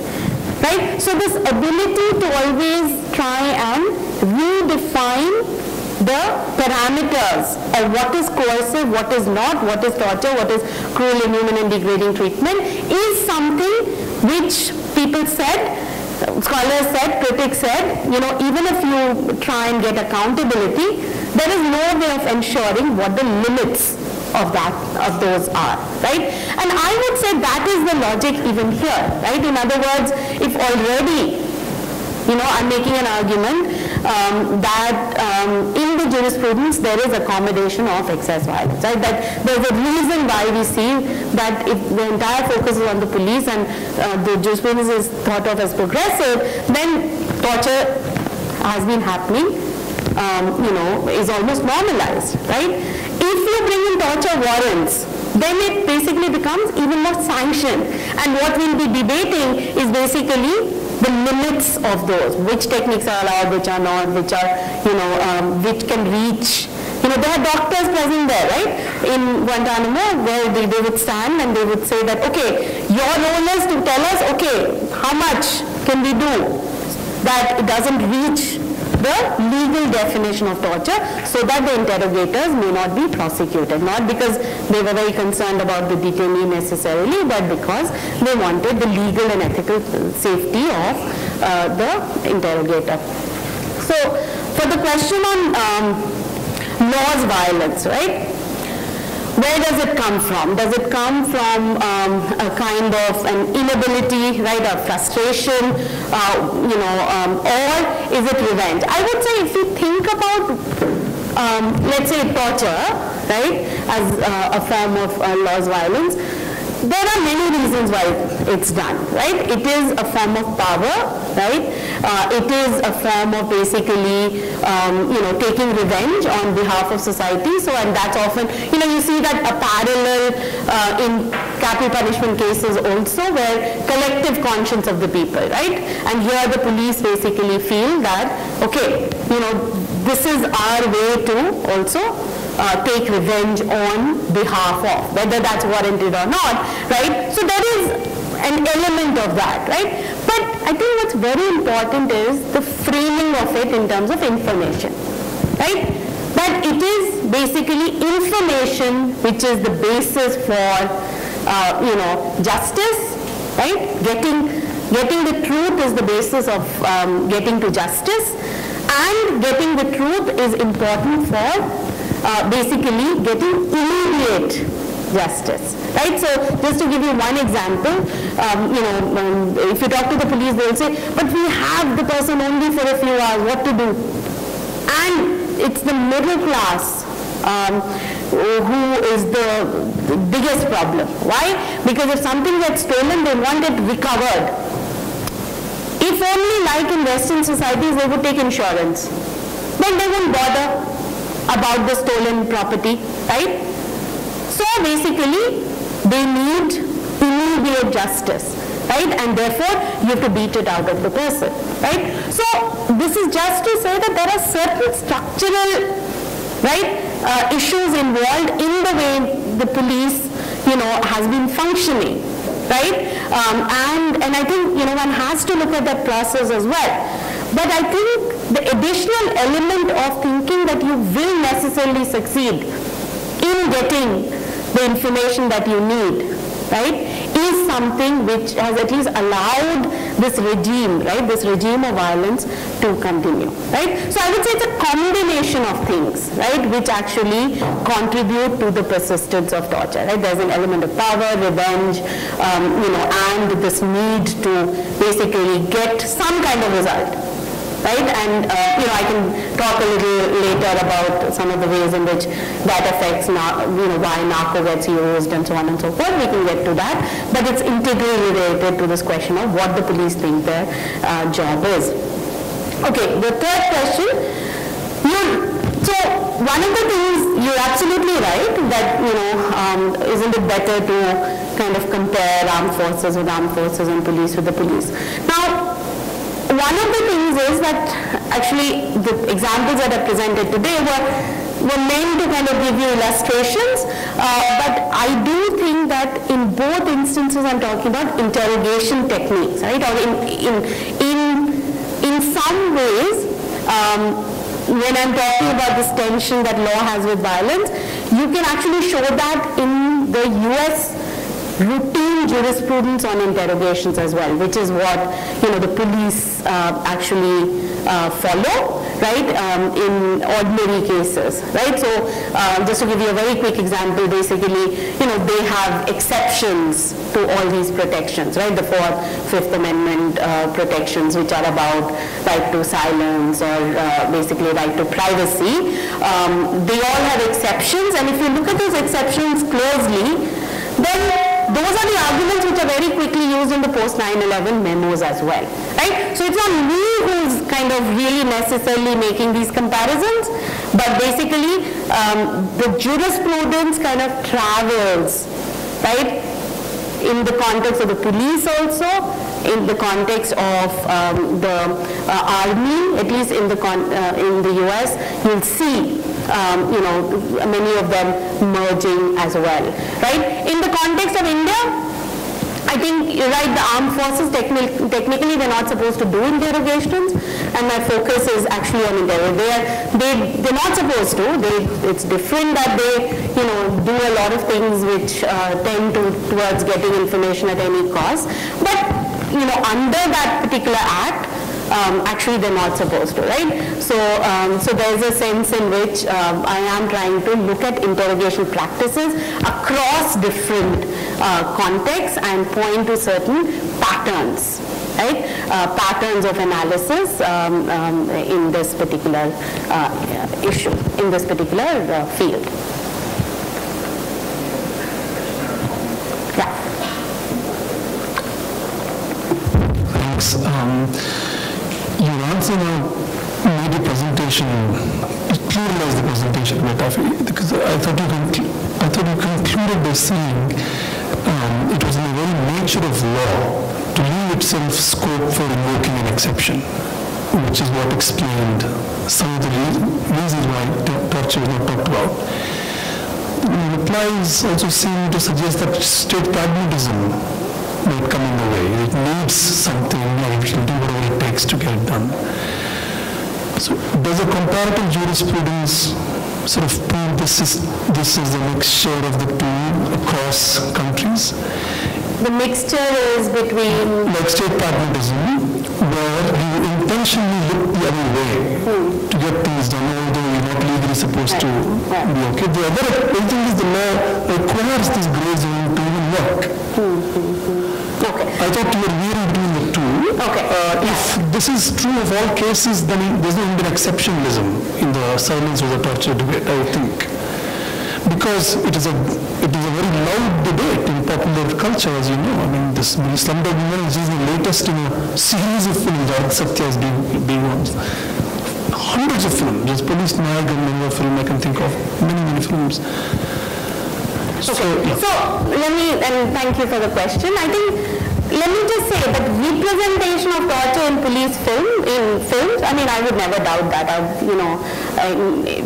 Right? So this ability to always try and redefine the parameters of what is coercive, what is not, what is torture, what is cruel, inhuman and degrading treatment is something which people said, scholars said, critics said, even if you try and get accountability, there is no way of ensuring what the limits of those are, right? And I would say that is the logic even here, right? In other words, if already, I'm making an argument that in the jurisprudence there is accommodation of excess violence, right? That there's a reason why we see that if the entire focus is on the police and the jurisprudence is thought of as progressive, then torture has been happening, is almost normalized, right? If you bring in torture warrants, then it basically becomes even more sanctioned. And what we'll be debating is basically the limits of those, which techniques are allowed, which are not, which are, which can reach. There are doctors present there, right, in Guantanamo, where they would stand and they would say that, okay, your role is to tell us, okay, how much can we do that it doesn't reach the legal definition of torture, so that the interrogators may not be prosecuted, not because they were very concerned about the detainee necessarily, but because they wanted the legal and ethical safety of the interrogator. So for the question on law's violence, right? Where does it come from? Does it come from a kind of an inability, right, or frustration, or is it revenge? I would say if you think about, let's say, torture, right, as a form of law's violence, there are many reasons why it's done, right? It is a form of power, right? It is a form of basically, taking revenge on behalf of society. So, and that's often, you see that a parallel in capital punishment cases also, where collective conscience of the people, right? And here the police basically feel that, okay, this is our way to also take revenge on behalf of, whether that's warranted or not, right? So there is an element of that, right? But I think what's very important is the framing of it in terms of information, right? That it is basically information which is the basis for, justice, right? Getting the truth is the basis of getting to justice, and getting the truth is important for basically getting immediate justice, right? So just to give you one example, if you talk to the police, they'll say, but we have the person only for a few hours, what to do? And it's the middle class who is the biggest problem. Why? Because if something gets stolen, they want it recovered. If only like in Western societies, they would take insurance, then they won't bother about the stolen property, right? So basically, they need immediate justice, right? And therefore, you have to beat it out of the person, right? So this is just to say that there are certain structural, right, issues involved in the way the police, has been functioning, right? And I think, one has to look at that process as well. But I think the additional element of thinking that you will necessarily succeed in getting the information that you need, right, is something which has at least allowed this regime, right, this regime of violence to continue, right? So I would say it's a combination of things, right, which actually contribute to the persistence of torture, right? There's an element of power, revenge, and this need to basically get some kind of result. Right, and I can talk a little later about some of the ways in which that affects, why narco gets used and so on and so forth. We can get to that, but it's integrally related to this question of what the police think their job is. Okay, the third question. So one of the things, you're absolutely right that isn't it better to kind of compare armed forces with armed forces and police with the police? Now, one of the things is that actually the examples that are presented today were meant to kind of give you illustrations, but I do think that in both instances I'm talking about interrogation techniques, right? Or in some ways, when I'm talking about this tension that law has with violence, you can actually show that in the US routine jurisprudence on interrogations as well, which is what the police actually follow, right, in ordinary cases, right? So just to give you a very quick example, basically, they have exceptions to all these protections, right? The 4th, 5th Amendment protections, which are about right to silence or basically right to privacy. They all have exceptions, and if you look at those exceptions closely, then those are the arguments which are very quickly used in the post-9/11 memos as well, right? So it's not me who's kind of really necessarily making these comparisons, But basically, the jurisprudence kind of travels, right, in the context of the police also, in the context of the army, at least in the US, you'll see many of them merging as well, right? In the context of India, I think you're right, the armed forces technically they're not supposed to do interrogations, and my focus is actually on interrogation. They're not supposed to. It's different that they do a lot of things which tend towards getting information at any cost. But under that particular act, actually they're not supposed to, right? So there's a sense in which I am trying to look at interrogation practices across different contexts and point to certain patterns, right? Patterns of analysis in this particular issue, in this particular field. Yeah. Thanks. You also made a presentation, it pluralized the presentation a bit, because I thought you concluded by saying it was in the very nature of law to leave itself scope for invoking an exception, which is what explained some of the reasons why torture was not talked about. The replies also seem to suggest that state pragmatism might come in the way. It needs something, and it will do whatever it takes to get it done. So does a comparative jurisprudence sort of prove this is a mixture of the two across countries? The mixture is between... Like state pragmatism, where you intentionally look the other way to get things done, although you're not legally supposed to be okay. The other thing is the law requires this gray zone to even work. Okay. I thought you were veering between the two. Okay. If this is true of all cases, then there's no even exceptionalism in the silence of the torture debate, I think. Because it is a very loud debate in popular culture, as you know. I mean, this Slumdog Millionaire is the latest in a series of films. Art Satya is being one. Hundreds of films. There's Police Nag and another film I can think of. Many films. So let me, and thank you for the question. I think, let me just say that representation of torture in police films, I mean, I would never doubt that.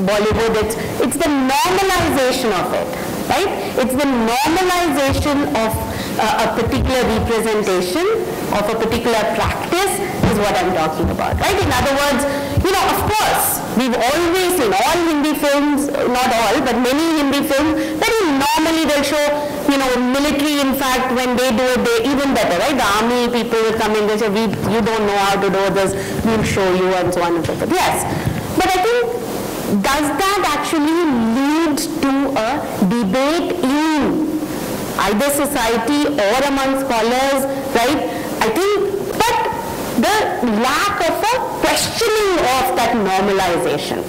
Bollywood, it's the normalization of it, right? It's the normalization of a particular representation of a particular practice is what I'm talking about, right? In other words, of course, we've always seen all Hindi films, not all, but many Hindi films, very normally they'll show, military, in fact, when they do it, they even better, right? The army people will come in, they say, you don't know how to do this, we'll show you, and so on and so forth. Yes, but I think, does that actually lead to a debate in either society or among scholars, right? I think, but the lack of a questioning of that normalization,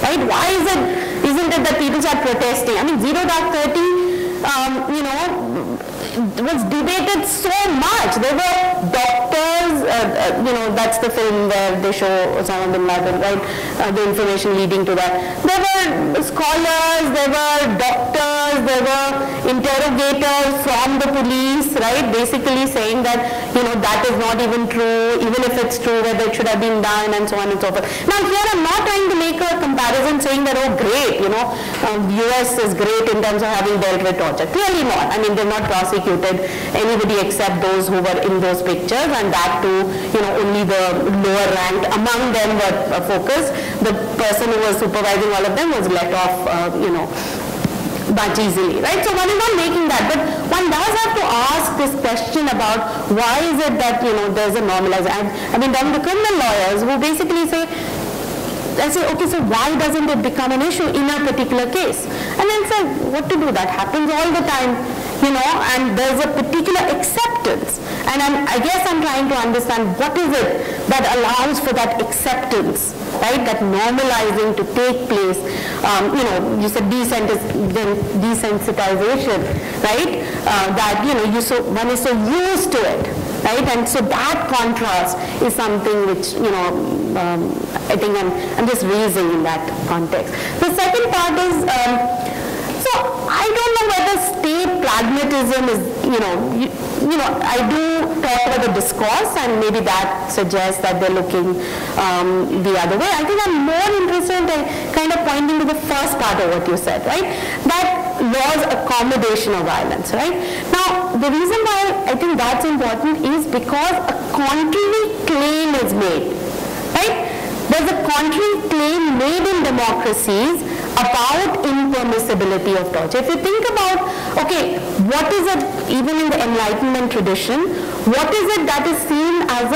right? Why isn't it that people start protesting? I mean, Zero Dark 30, was debated so much. There were doctors, that's the film where they show Osama bin Laden, right? The information leading to that. There were scholars, there were doctors, there were interrogators from the police, right? Basically saying that, that is not even true, even if it's true, whether it should have been done, and so on and so forth. Now here I'm not trying to make a comparison saying that, oh great, US is great in terms of having dealt with torture. Clearly not. I mean, they've not prosecuted anybody except those who were in those pictures, and that too, only the lower ranked among them were focused. The person who was supervising all of them was let off, much easily, right? So one is not making that, but one does have to ask this question about why is it that, there's a normalization. I mean, then the criminal lawyers who basically say, I say, okay, so why doesn't it become an issue in a particular case? And then say, what to do? That happens all the time, and there's a particular acceptance. And I guess I'm trying to understand what is it that allows for that acceptance, right? That normalizing to take place. You said desensitization, right? That, one is so used to it, right? And so that contrast is something which, I think I'm just raising in that context. The second part is, so I don't know whether state pragmatism is, I do talk about the discourse, and maybe that suggests that they're looking the other way. I think I'm more interested in kind of pointing to the first part of what you said, right? That law's accommodation of violence, right? Now, the reason why I think that's important is because a contrary claim is made, right? There's a contrary claim made in democracies about impermissibility of torture. If you think about, okay, what is it, even in the Enlightenment tradition, what is it that is seen as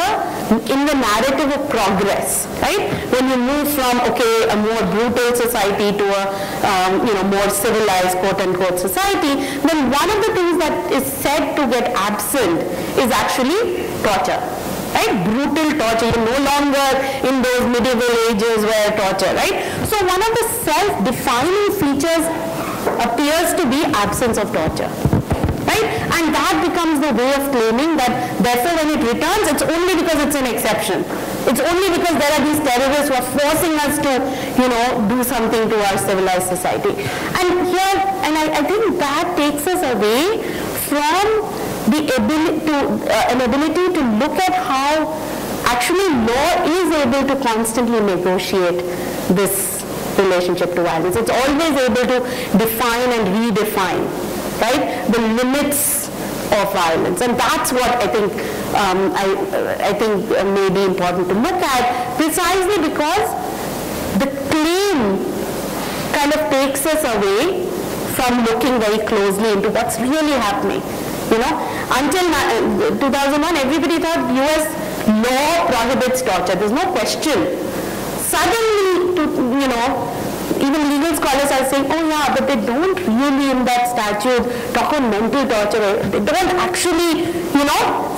in the narrative of progress, right? When you move from, okay, a more brutal society to a, more civilized, quote-unquote, society, then one of the things that is said to get absent is actually torture. Right? Brutal torture, you're no longer in those medieval ages where torture, right? So one of the self-defining features appears to be absence of torture, right? And that becomes the way of claiming that therefore when it returns, it's only because it's an exception. It's only because there are these terrorists who are forcing us to, do something to our civilized society. And here, I think that takes us away from the ability to look at how actually law is able to constantly negotiate this relationship to violence. It's always able to define and redefine, right, the limits of violence, and that's what I think I think may be important to look at, precisely because the claim kind of takes us away from looking very closely into what's really happening. Until 2001, everybody thought U.S. law prohibits torture. There's no question. Suddenly, even legal scholars are saying, oh yeah, but they don't really in that statute talk on mental torture. They don't actually,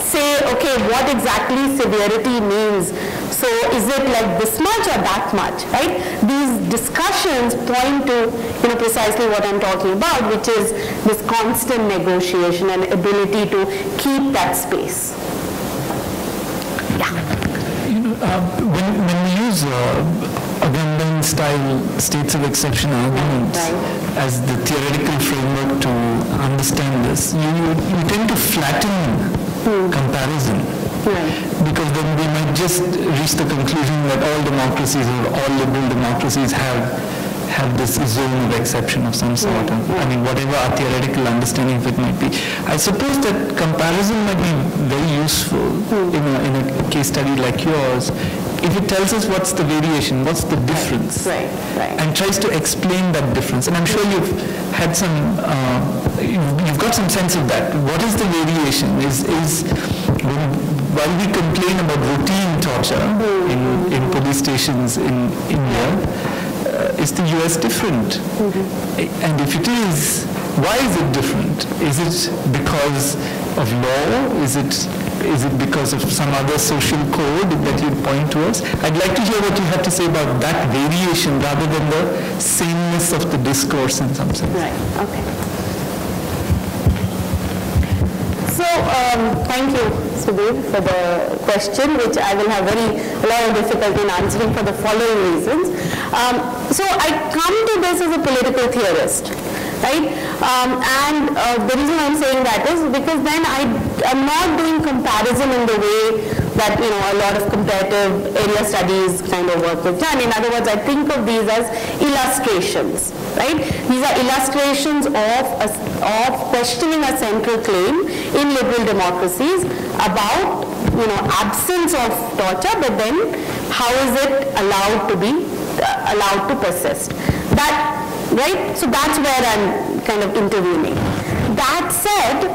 say, okay, what exactly severity means. So is it like this much or that much, right? These discussions point to, precisely what I'm talking about, which is this constant negotiation and ability to keep that space. Yeah. When we use Agamben-style states of exception arguments as the theoretical framework to understand this, you tend to flatten comparison. Because then we might just reach the conclusion that all democracies or all liberal democracies have this zone of exception of some sort. Whatever our theoretical understanding of it might be. I suppose that comparison might be very useful in a case study like yours if it tells us what's the variation, what's the difference, and tries to explain that difference. And I'm sure you've had some, you've got some sense of that. What is the variation? While we complain about routine torture in police stations in India, is the US different? And if it is, why is it different? Is it because of law? Is it because of some other social code that you'd point to us? I'd like to hear what you have to say about that variation rather than the sameness of the discourse in some sense. Right, okay. So, thank you, Sudhir, for the question, which I will have a lot of difficulty in answering for the following reasons. So, I come to this as a political theorist, right? And the reason I'm saying that is because then I'm not doing comparison in the way that a lot of comparative area studies kind of work is done. In other words, I think of these as illustrations, right? These are illustrations of questioning a central claim in liberal democracies about absence of torture, but then how is it allowed to persist? That, right? So that's where I'm kind of intervening. That said,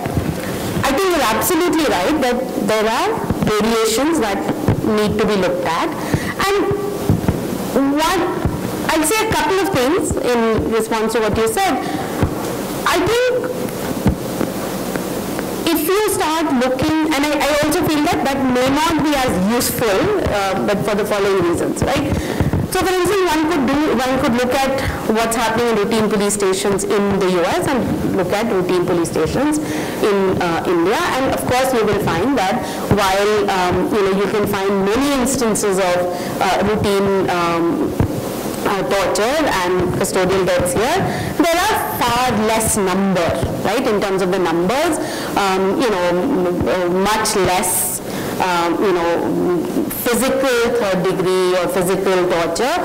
I think you're absolutely right that there are variations that need to be looked at. And I'll say a couple of things in response to what you said. I think if you start looking, and I also feel that may not be as useful, but for the following reasons, right? So for instance, one could look at what's happening in routine police stations in the US and look at routine police stations in India, and of course you will find that while you can find many instances of routine torture and custodial deaths here, there are far less number, right, in terms of the numbers, much less physical third degree or physical torture,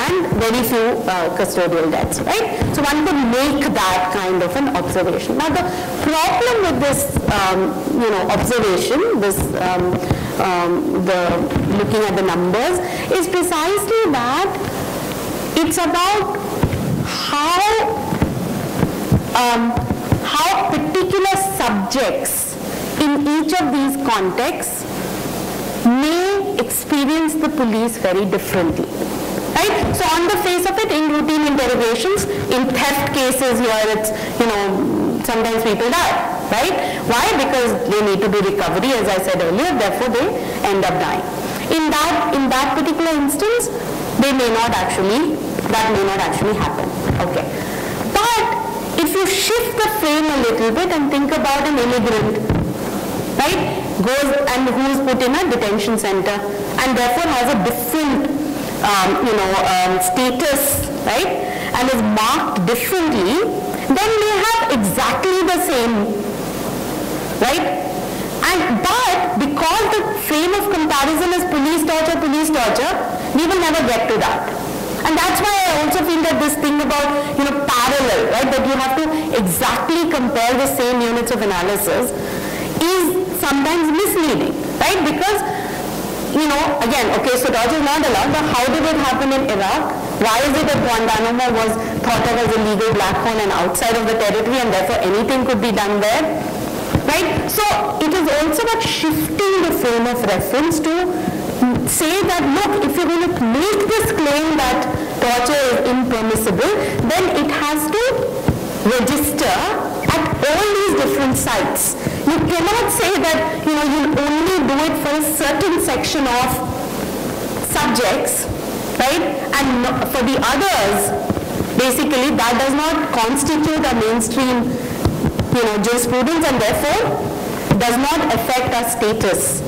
and very few custodial deaths, right? So one could make that kind of an observation. Now the problem with this, observation, this the looking at the numbers, is precisely that it's about how particular subjects in each of these contexts may experience the police very differently, right? So on the face of it, in routine interrogations, in theft cases here, it's, sometimes people die, right? Why? Because they need to do recovery, as I said earlier, therefore they end up dying. In that particular instance, that may not actually happen, okay? But if you shift the frame a little bit and think about an immigrant, right, goes and who's put in a detention center and therefore has a different, status, right, and is marked differently, then they have exactly the same, right? But because the frame of comparison is police torture, we will never get to that. And that's why I also feel that this thing about, parallel, right, that you have to exactly compare the same units of analysis is sometimes misleading, right? Because, again, okay, so torture is not allowed, but how did it happen in Iraq? Why is it that Guantanamo was thought of as a legal black hole and outside of the territory, and therefore anything could be done there, right? So it is also about shifting the frame of reference to say that, look, if you're going to make this claim that torture is impermissible, then it has to register at all these different sites. You cannot say that, you'll only do it for a certain section of subjects, right? And for the others, basically, that does not constitute a mainstream, jurisprudence, and therefore does not affect our status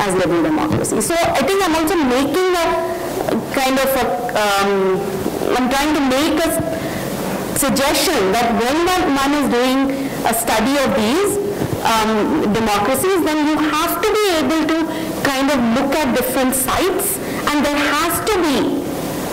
as liberal democracy. So I think I'm also making a kind of I'm trying to make a suggestion that when one is doing a study of these democracies, then you have to be able to kind of look at different sites, and there has to be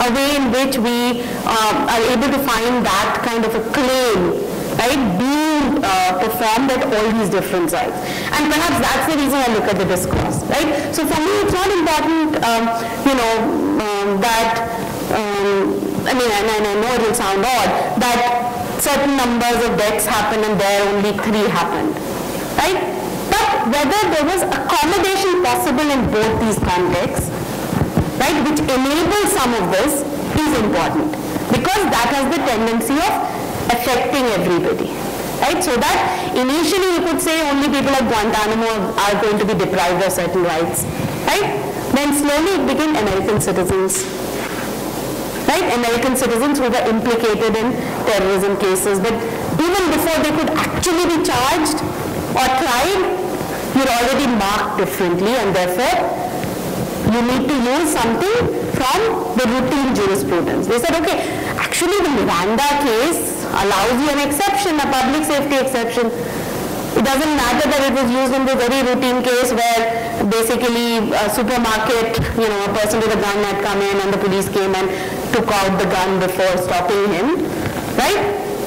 a way in which we are able to find that kind of a claim, right, being performed at all these different sites. And perhaps that's the reason I look at the discourse, right? So for me, it's not important, that, and I know it will sound odd, that certain numbers of deaths happen and there only 3 happened, right? But whether there was accommodation possible in both these contexts, right, which enables some of this, is important, because that has the tendency of affecting everybody, right? So that initially you could say only people at Guantanamo are going to be deprived of certain rights, right? Then slowly it became American citizens, right? American citizens who were implicated in terrorism cases, but even before they could actually be charged or tried, you're already marked differently, and therefore you need to use something from the routine jurisprudence. They said, okay, actually the Miranda case allows you an exception, a public safety exception. It doesn't matter that it was used in the very routine case where basically a supermarket, a person with a gun had come in and the police came and took out the gun before stopping him, right,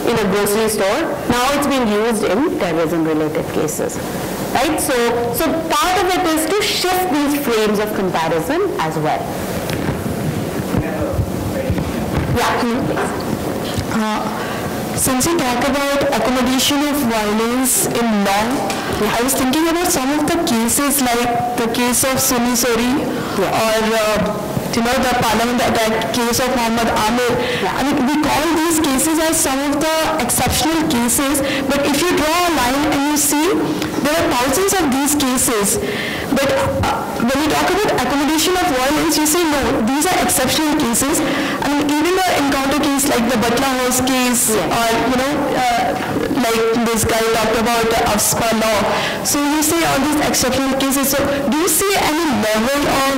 in a grocery store. Now it's being used in terrorism-related cases, right? So part of it is to shift these frames of comparison as well. Yeah, please. Since you talk about accommodation of violence in law, I was thinking about some of the cases, like the case of Sunni Sori, or the Parliament attack case of Muhammad Amir. I mean, we call these cases as some of the exceptional cases, but if you draw a line and you see there are thousands of these cases But when you talk about accommodation of violence, you say no, these are exceptional cases. I mean, even an encounter case like the Butler House case, or like this guy talked about AFSPA law. So you say all these exceptional cases. So do you see any level of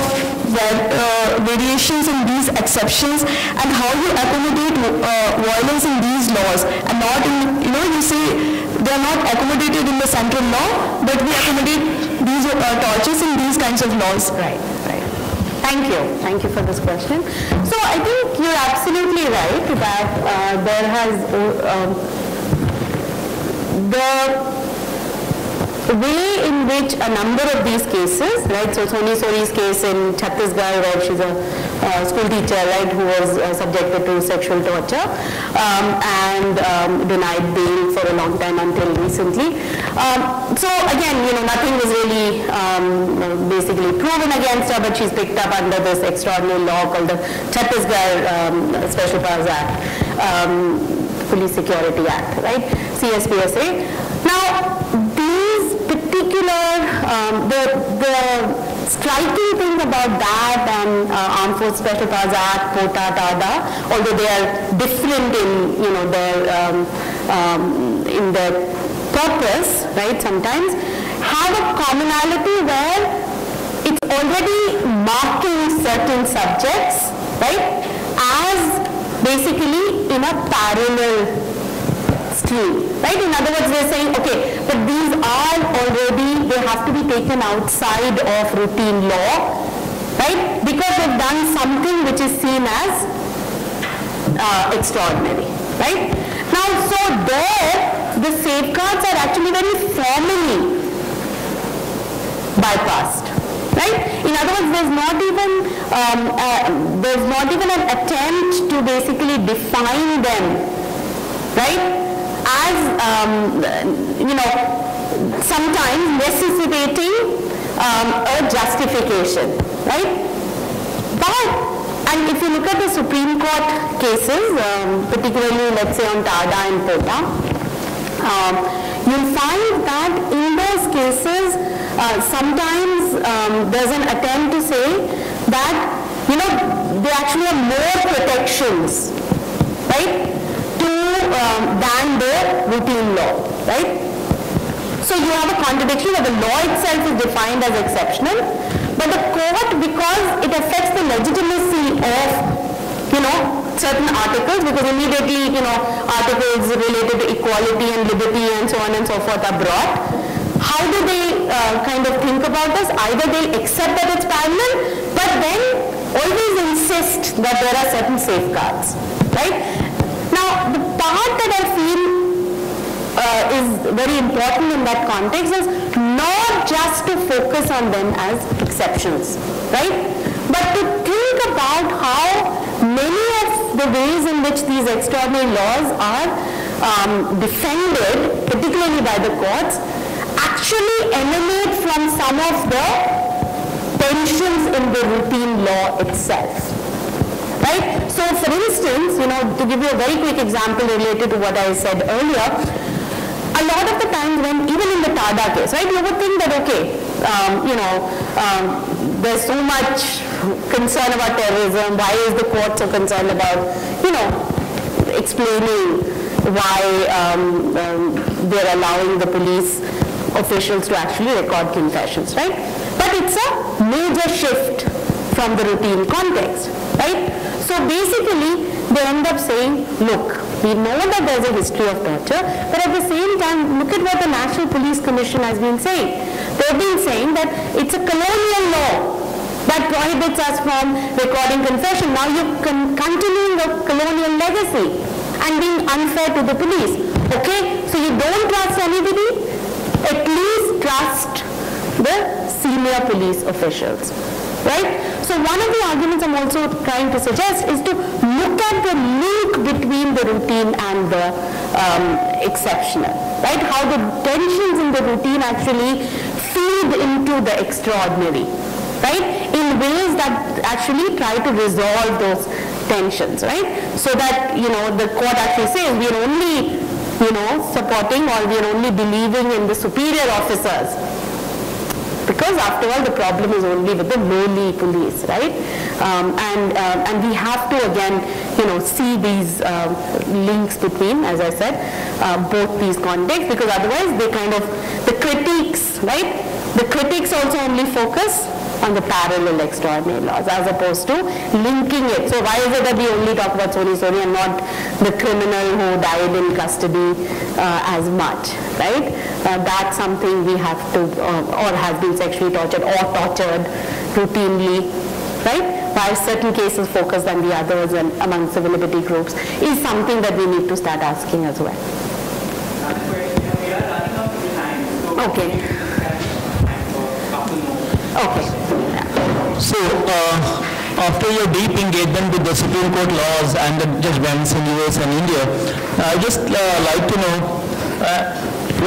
variations in these exceptions, and how you accommodate violence in these laws, and not in, you say they are not accommodated in the central law, but we accommodate these tortures in these kinds of laws. Right. Thank you for this question. So I think you're absolutely right that there has the way in which a number of these cases, right, so Soni Sori's case in Chhattisgarh, where she's a school teacher, right, who was subjected to sexual torture and denied bail for a long time until recently. So again, nothing was really basically proven against her, but she's picked up under this extraordinary law called the Chhattisgarh Special Powers Act, Police Security Act, right, CSPSA. Now, these particular, the striking thing about that and Armed Forces Special Powers Act, POTA, TADA, although they are different in their purpose, right, sometimes, have a commonality where it's already marking certain subjects, right, as basically in a parallel stream, right? In other words, they're saying, okay, but these are already, they have to be taken outside of routine law, right? Because they've done something which is seen as extraordinary, right? Now, so there, the safeguards are actually very formally bypassed, right? In other words, there's not even an attempt to basically define them, right? As, sometimes necessitating a justification, right? But, and if you look at the Supreme Court cases, particularly let's say on TADA and POTA, you'll find that in those cases, sometimes there's an attempt to say that, there actually are more protections, right? Than the routine law, right? So you have a contradiction where the law itself is defined as exceptional, but the court, because it affects the legitimacy of, certain articles, because immediately, articles related to equality and liberty and so on and so forth are brought. How do they kind of think about this? Either they'll accept that it's parallel, but then always insist that there are certain safeguards, right? Now, the part that I feel is very important in that context is not just to focus on them as exceptions, right? But to think about how many of the ways in which these extraordinary laws are defended, particularly by the courts, actually emanate from some of the tensions in the routine law itself. Right? So for instance, to give you a very quick example related to what I said earlier, a lot of the times when, even in the TADA case, right, you would think that, okay, there's so much concern about terrorism, why is the court so concerned about, explaining why they're allowing the police officials to actually record confessions, right? But it's a major shift from the routine context, right? So basically, they end up saying, look, we know that there's a history of torture, but at the same time, look at what the National Police Commission has been saying. They've been saying that it's a colonial law that prohibits us from recording confession. Now you're continuing the colonial legacy and being unfair to the police. Okay, so you don't trust anybody, at least trust the senior police officials. Right? So one of the arguments I'm also trying to suggest is to look at the link between the routine and the exceptional. Right? How the tensions in the routine actually feed into the extraordinary. Right? In ways that actually try to resolve those tensions. Right? So that, the court actually says we are only, supporting, or we are only believing in the superior officers. The because after all the problem is only with the lowly police, right? And we have to again, see these links between, as I said, both these contexts, because otherwise they the critiques, right? The critics also only focus on the parallel extraordinary laws as opposed to linking it. So why is it that we only talk about Soni and not the criminal who died in custody as much, right? That's something we have to, or has been sexually tortured or tortured routinely, right? Why certain cases focus than the others and among civil liberty groups is something that we need to start asking as well. We are running out of time. Okay. Okay. So, after your deep engagement with the Supreme Court laws and the judgments in US and India, I just like to know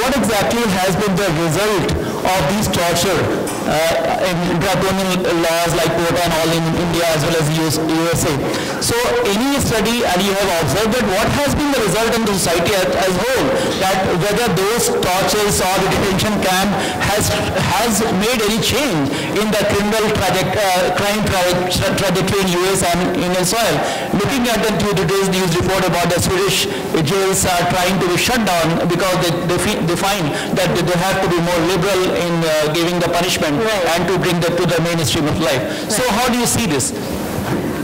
what exactly has been the result of these torture in draconian laws like quota and all in India as well as USA. So any study, and you have observed that what has been the result in the society as a whole, that whether those tortures or the detention camp has made any change in the criminal crime trajectory in US and in Israel. Looking at the today's news report about the Swedish jails are trying to be shut down because they find that they have to be more liberal in giving the punishment and to bring that to the mainstream of life. So how do you see this?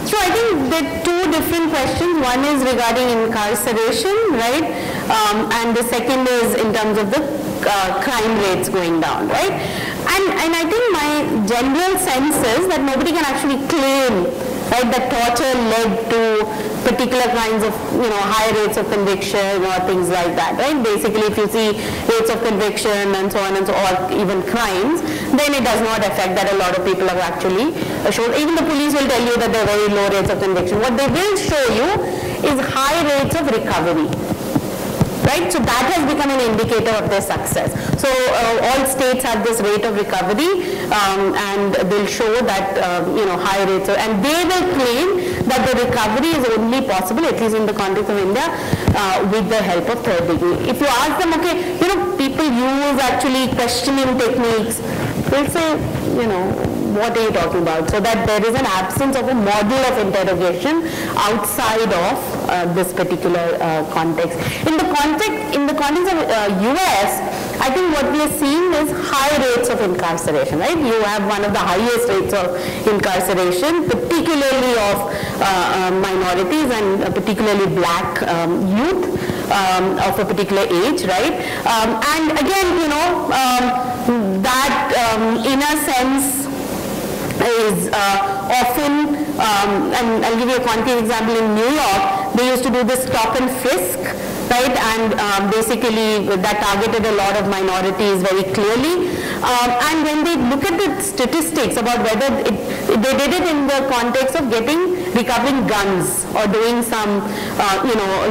So I think there are two different questions. One is regarding incarceration, right? And the second is in terms of the crime rates going down, right? And I think my general sense is that nobody can actually claim, right, that torture led to particular kinds of, high rates of conviction or things like that, right? Basically, if you see rates of conviction and so on and so on, or even crimes, then it does not affect that a lot of people have actually shown. Even the police will tell you that there are very low rates of conviction. What they will show you is high rates of recovery. Right? So that has become an indicator of their success. So all states have this rate of recovery and they'll show that, high rates of, and they will claim that the recovery is only possible, at least in the context of India, with the help of third degree. If you ask them, okay, people use actually questioning techniques, they'll say, what are you talking about? So that there is an absence of a model of interrogation outside of this particular context. In the context of US, I think what we are seeing is high rates of incarceration, right? You have one of the highest rates of incarceration, particularly of minorities and particularly black youth of a particular age, right? And again, that in a sense is often, and I'll give you a concrete example. In New York, they used to do this stop and frisk, right, and basically that targeted a lot of minorities very clearly. And when they look at the statistics about whether they did it in the context of recovering guns or doing some,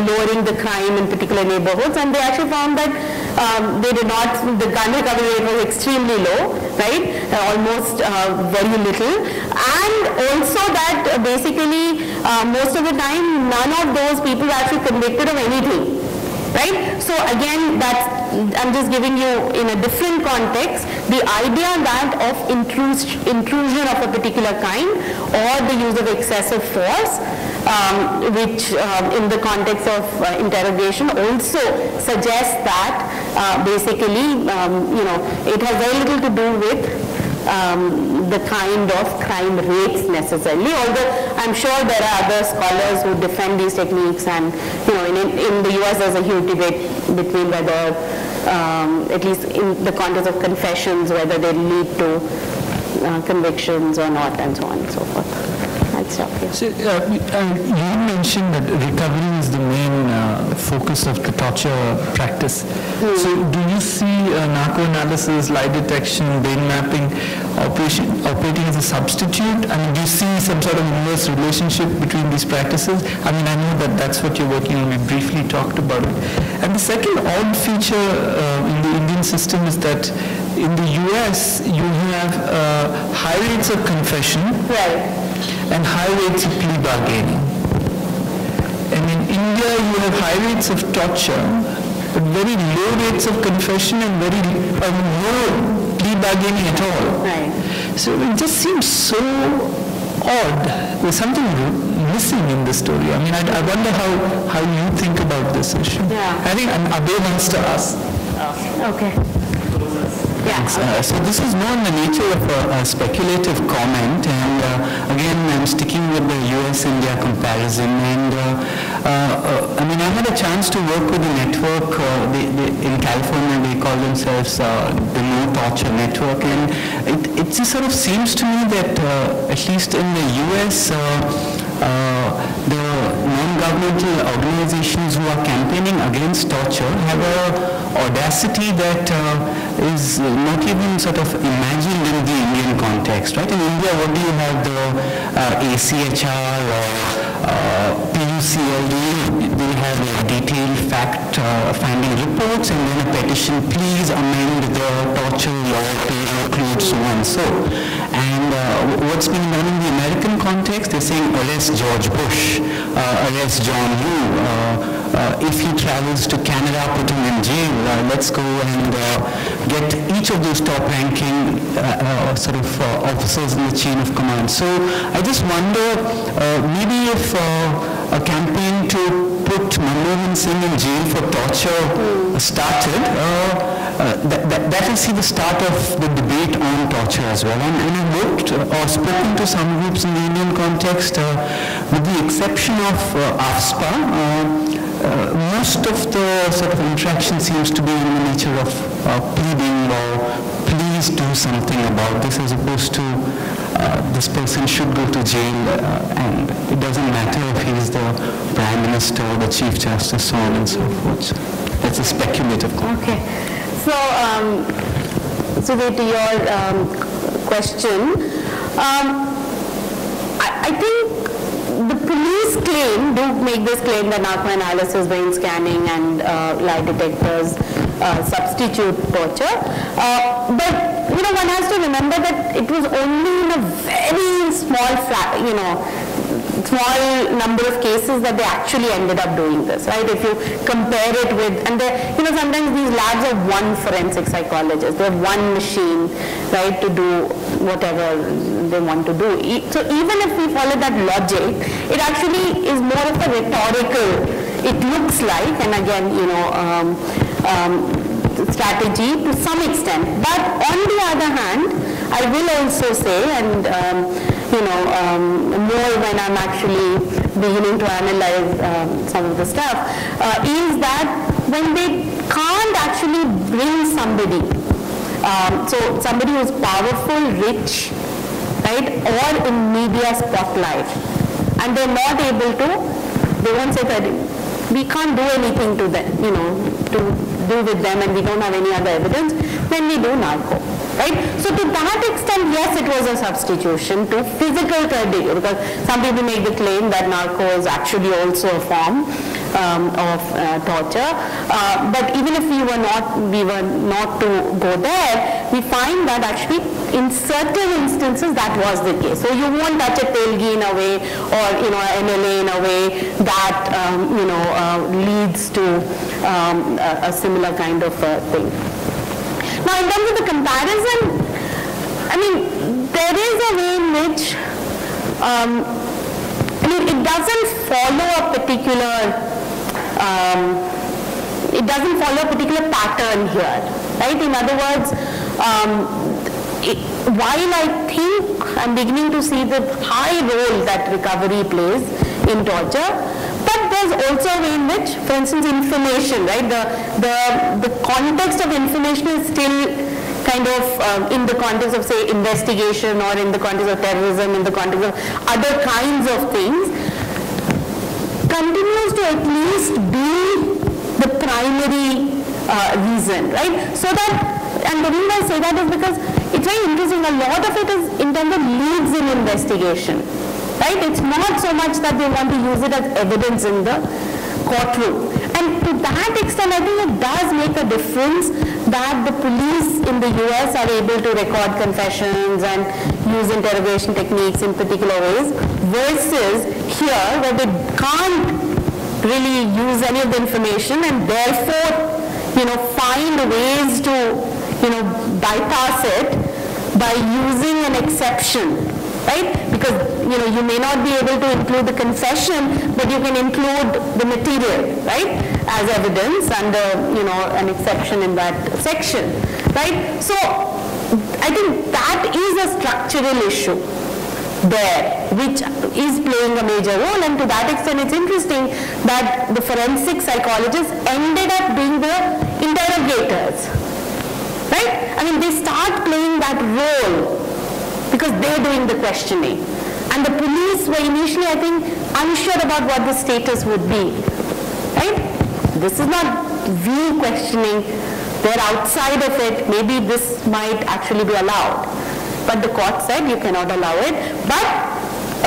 lowering the crime in particular neighborhoods, and they actually found that the gun recovery rate was extremely low, right, almost very little, and also that basically most of the time none of those people were actually convicted of anything. Right? So again, I'm just giving you in a different context the idea that of intrusion of a particular kind or the use of excessive force, which in the context of interrogation also suggests that basically, it has very little to do with the kind of crime rates necessarily, although I'm sure there are other scholars who defend these techniques, and in the US there's a huge debate between whether, at least in the context of confessions, whether they lead to convictions or not, and so on and so forth. I'll stop here. So, you mentioned that recovery is the main focus of the torture practice. So do you see narco-analysis, lie detection, brain mapping operating as a substitute? I mean, do you see some sort of inverse relationship between these practices? I mean, I know that that's what you're working on. We briefly talked about it. And the second odd feature in the Indian system is that in the US, you have high rates of confession. Right. And high rates of plea bargaining. And in India, you have high rates of torture, but very low rates of confession and very low plea bargaining at all. Right. So it just seems so odd. There's something missing in the story. I mean, I wonder how you think about this issue. Yeah. I think Abe wants to ask. Okay. Yeah. So this is more in the nature of a speculative comment, and again, I'm sticking with the US-India comparison. And I mean, I had a chance to work with a network in California. They call themselves the No Torture Network, and it just sort of seems to me that at least in the US, the non-governmental organizations who are campaigning against torture have a audacity that is not even sort of imagined in the Indian context, right? In India, what do you have? The ACHR or PUCLD, they have like detailed fact-finding reports and then a petition, please amend the torture law to include so and so. And what's being done in the American context, they're saying arrest George Bush, arrest John Yoo, if he travels to Canada, put him in jail. Let's go and get each of those top-ranking sort of officers in the chain of command. So I just wonder, maybe if a campaign to put Manmohan Singh in jail for torture started, that will see the start of the debate on torture as well. And I've worked or spoken to some groups in the Indian context, with the exception of AFSPA. Most of the sort of interaction seems to be in the nature of pleading or please do something about this, as opposed to this person should go to jail, and it doesn't matter if he's the Prime Minister or the Chief Justice, so on and so forth. That's a speculative comment. Okay. So to your question, I think the police make this claim that narco-analysis, brain scanning and lie detectors substitute torture. But one has to remember that it was only in a very small number of cases that they actually ended up doing this, right? If you compare it with, and sometimes these labs have one forensic psychologist, they have one machine, right, to do whatever they want to do. So even if we follow that logic, it actually is more of a rhetorical, it looks like, and again, strategy to some extent. But on the other hand, I will also say, and more when I'm actually beginning to analyze some of the stuff, is that when they can't actually bring somebody, so somebody who's powerful, rich, right, or in media spotlight, and they're not able to, they won't say that we can't do anything to them, to do with them, and we don't have any other evidence, then we do narco. Right? So to that extent, yes, it was a substitution to physical torture, because some people make the claim that narco is actually also a form of torture. But even if we were not to go there, we find that actually in certain instances that was the case. So you won't touch a Telgi in a way, or MLA in a way that leads to a similar kind of thing. Now, in terms of the comparison, I mean, there is a way in which, it doesn't follow a particular pattern here, right? In other words, while I think I'm beginning to see the high role that recovery plays in torture, but there's also a way in which, for instance, information, right? The context of information is still kind of in the context of, say, investigation, or in the context of terrorism, in the context of other kinds of things, continues to at least be the primary reason, right? So that, and the reason I say that is because it's very interesting, a lot of it is in terms of leads in investigation. Right? It's not so much that they want to use it as evidence in the courtroom. And to that extent, I think it does make a difference that the police in the US are able to record confessions and use interrogation techniques in particular ways, versus here where they can't really use any of the information, and therefore, find ways to bypass it by using an exception, right? Because, you may not be able to include the confession, but you can include the material, right, as evidence under, an exception in that section, right? So I think that is a structural issue there, which is playing a major role, and to that extent it's interesting that the forensic psychologists ended up being the interrogators, right? I mean, they start playing that role because they're doing the questioning. And the police were initially, I think, unsure about what the status would be, right? This is not we questioning, they're outside of it, maybe this might actually be allowed. But the court said you cannot allow it, but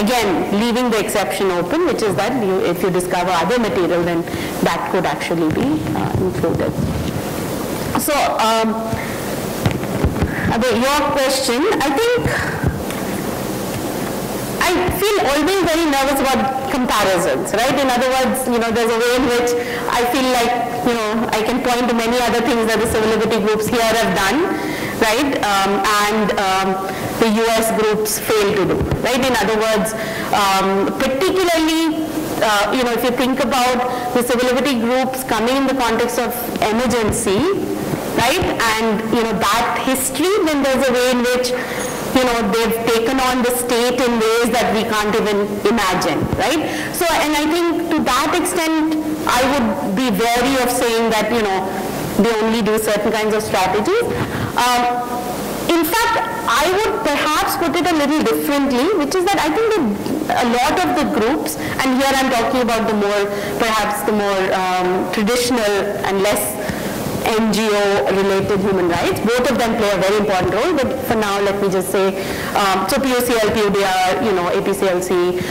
again, leaving the exception open, which is that if you discover other material, then that could actually be included. So, about your question, I feel always very nervous about comparisons, right? In other words, there's a way in which I feel like, I can point to many other things that the civil liberty groups here have done, right? And the US groups fail to do, right? In other words, particularly, if you think about the civil liberty groups coming in the context of emergency, right? And, that history, then there's a way in which, they've taken on the state in ways that we can't even imagine, right? So, and I think to that extent, I would be wary of saying that, they only do certain kinds of strategies. In fact, I would perhaps put it a little differently, which is that I think that a lot of the groups, and here I'm talking about perhaps the more traditional and less NGO-related human rights. Both of them play a very important role, but for now, let me just say, so POCL, PUDR, APCLC,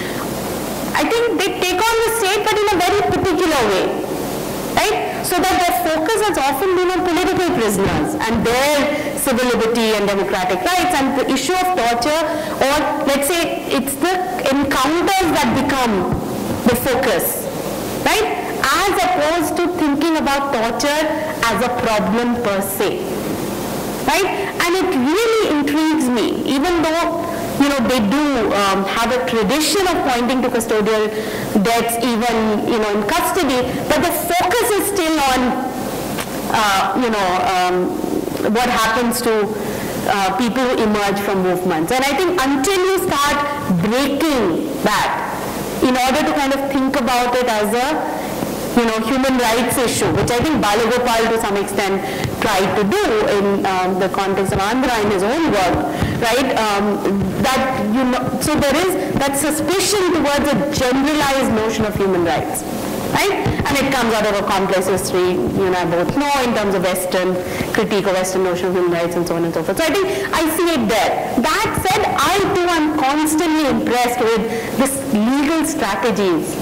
I think they take on the state, but in a very particular way, right? So that their focus has often been on political prisoners and their civil liberty and democratic rights, and the issue of torture, or let's say it's the encounters that become the focus, right? As opposed to thinking about torture as a problem per se, right? And it really intrigues me, even though, they do have a tradition of pointing to custodial deaths even, in custody, but the focus is still on, what happens to people who emerge from movements. And I think until you start breaking that, in order to kind of think about it as a human rights issue, which I think Balagopal to some extent tried to do in the context of Andhra in his own work, right? So there is that suspicion towards a generalized notion of human rights, right? And it comes out of a complex history, I both know, in terms of Western critique of Western notion of human rights and so on and so forth. So I think I see it there. That said, I too am constantly impressed with this legal strategies,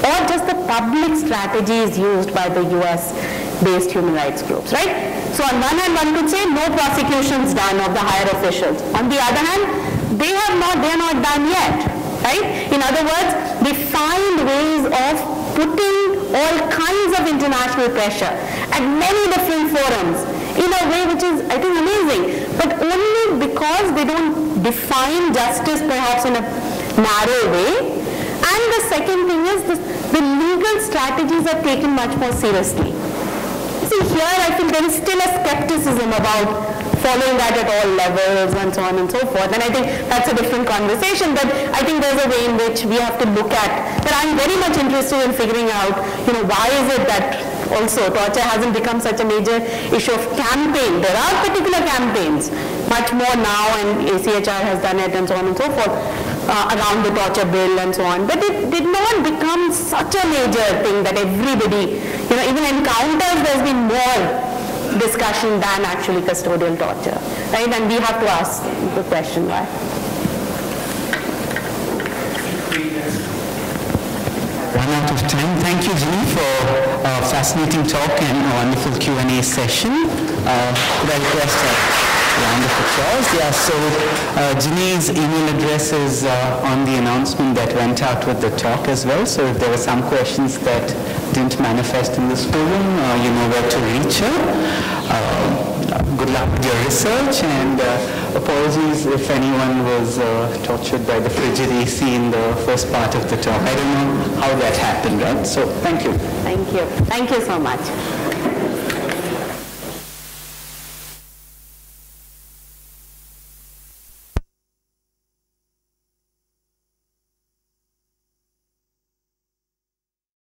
or just the public strategies used by the US-based human rights groups, right? So on one hand, one could say no prosecutions done of the higher officials. On the other hand, they are not done yet, right? In other words, they find ways of putting all kinds of international pressure at many different forums in a way which is, I think, amazing, but only because they don't define justice perhaps in a narrow way. And the second thing is the legal strategies are taken much more seriously. See, here I feel there is still a skepticism about following that at all levels and so on and so forth. And I think that's a different conversation, but I think there's a way in which we have to look at that. I'm very much interested in figuring out, why is it that also torture hasn't become such a major issue of campaign. There are particular campaigns, much more now, and ACHR has done it and so on and so forth, around the torture bill and so on. But it did not become such a major thing that everybody, even encounters, there's been more discussion than actually custodial torture, right? And we have to ask the question why. 1 out of 10. Thank you, Jinee, for a fascinating talk and a wonderful Q&A session. Could I request a round of applause? Yeah, so Jinee's email address is on the announcement that went out with the talk as well. So if there were some questions that didn't manifest in this forum, you know where to reach her. Good luck with your research, and apologies if anyone was tortured by the frigid AC in the first part of the talk. I don't know how that happened, right? So thank you. Thank you. Thank you so much.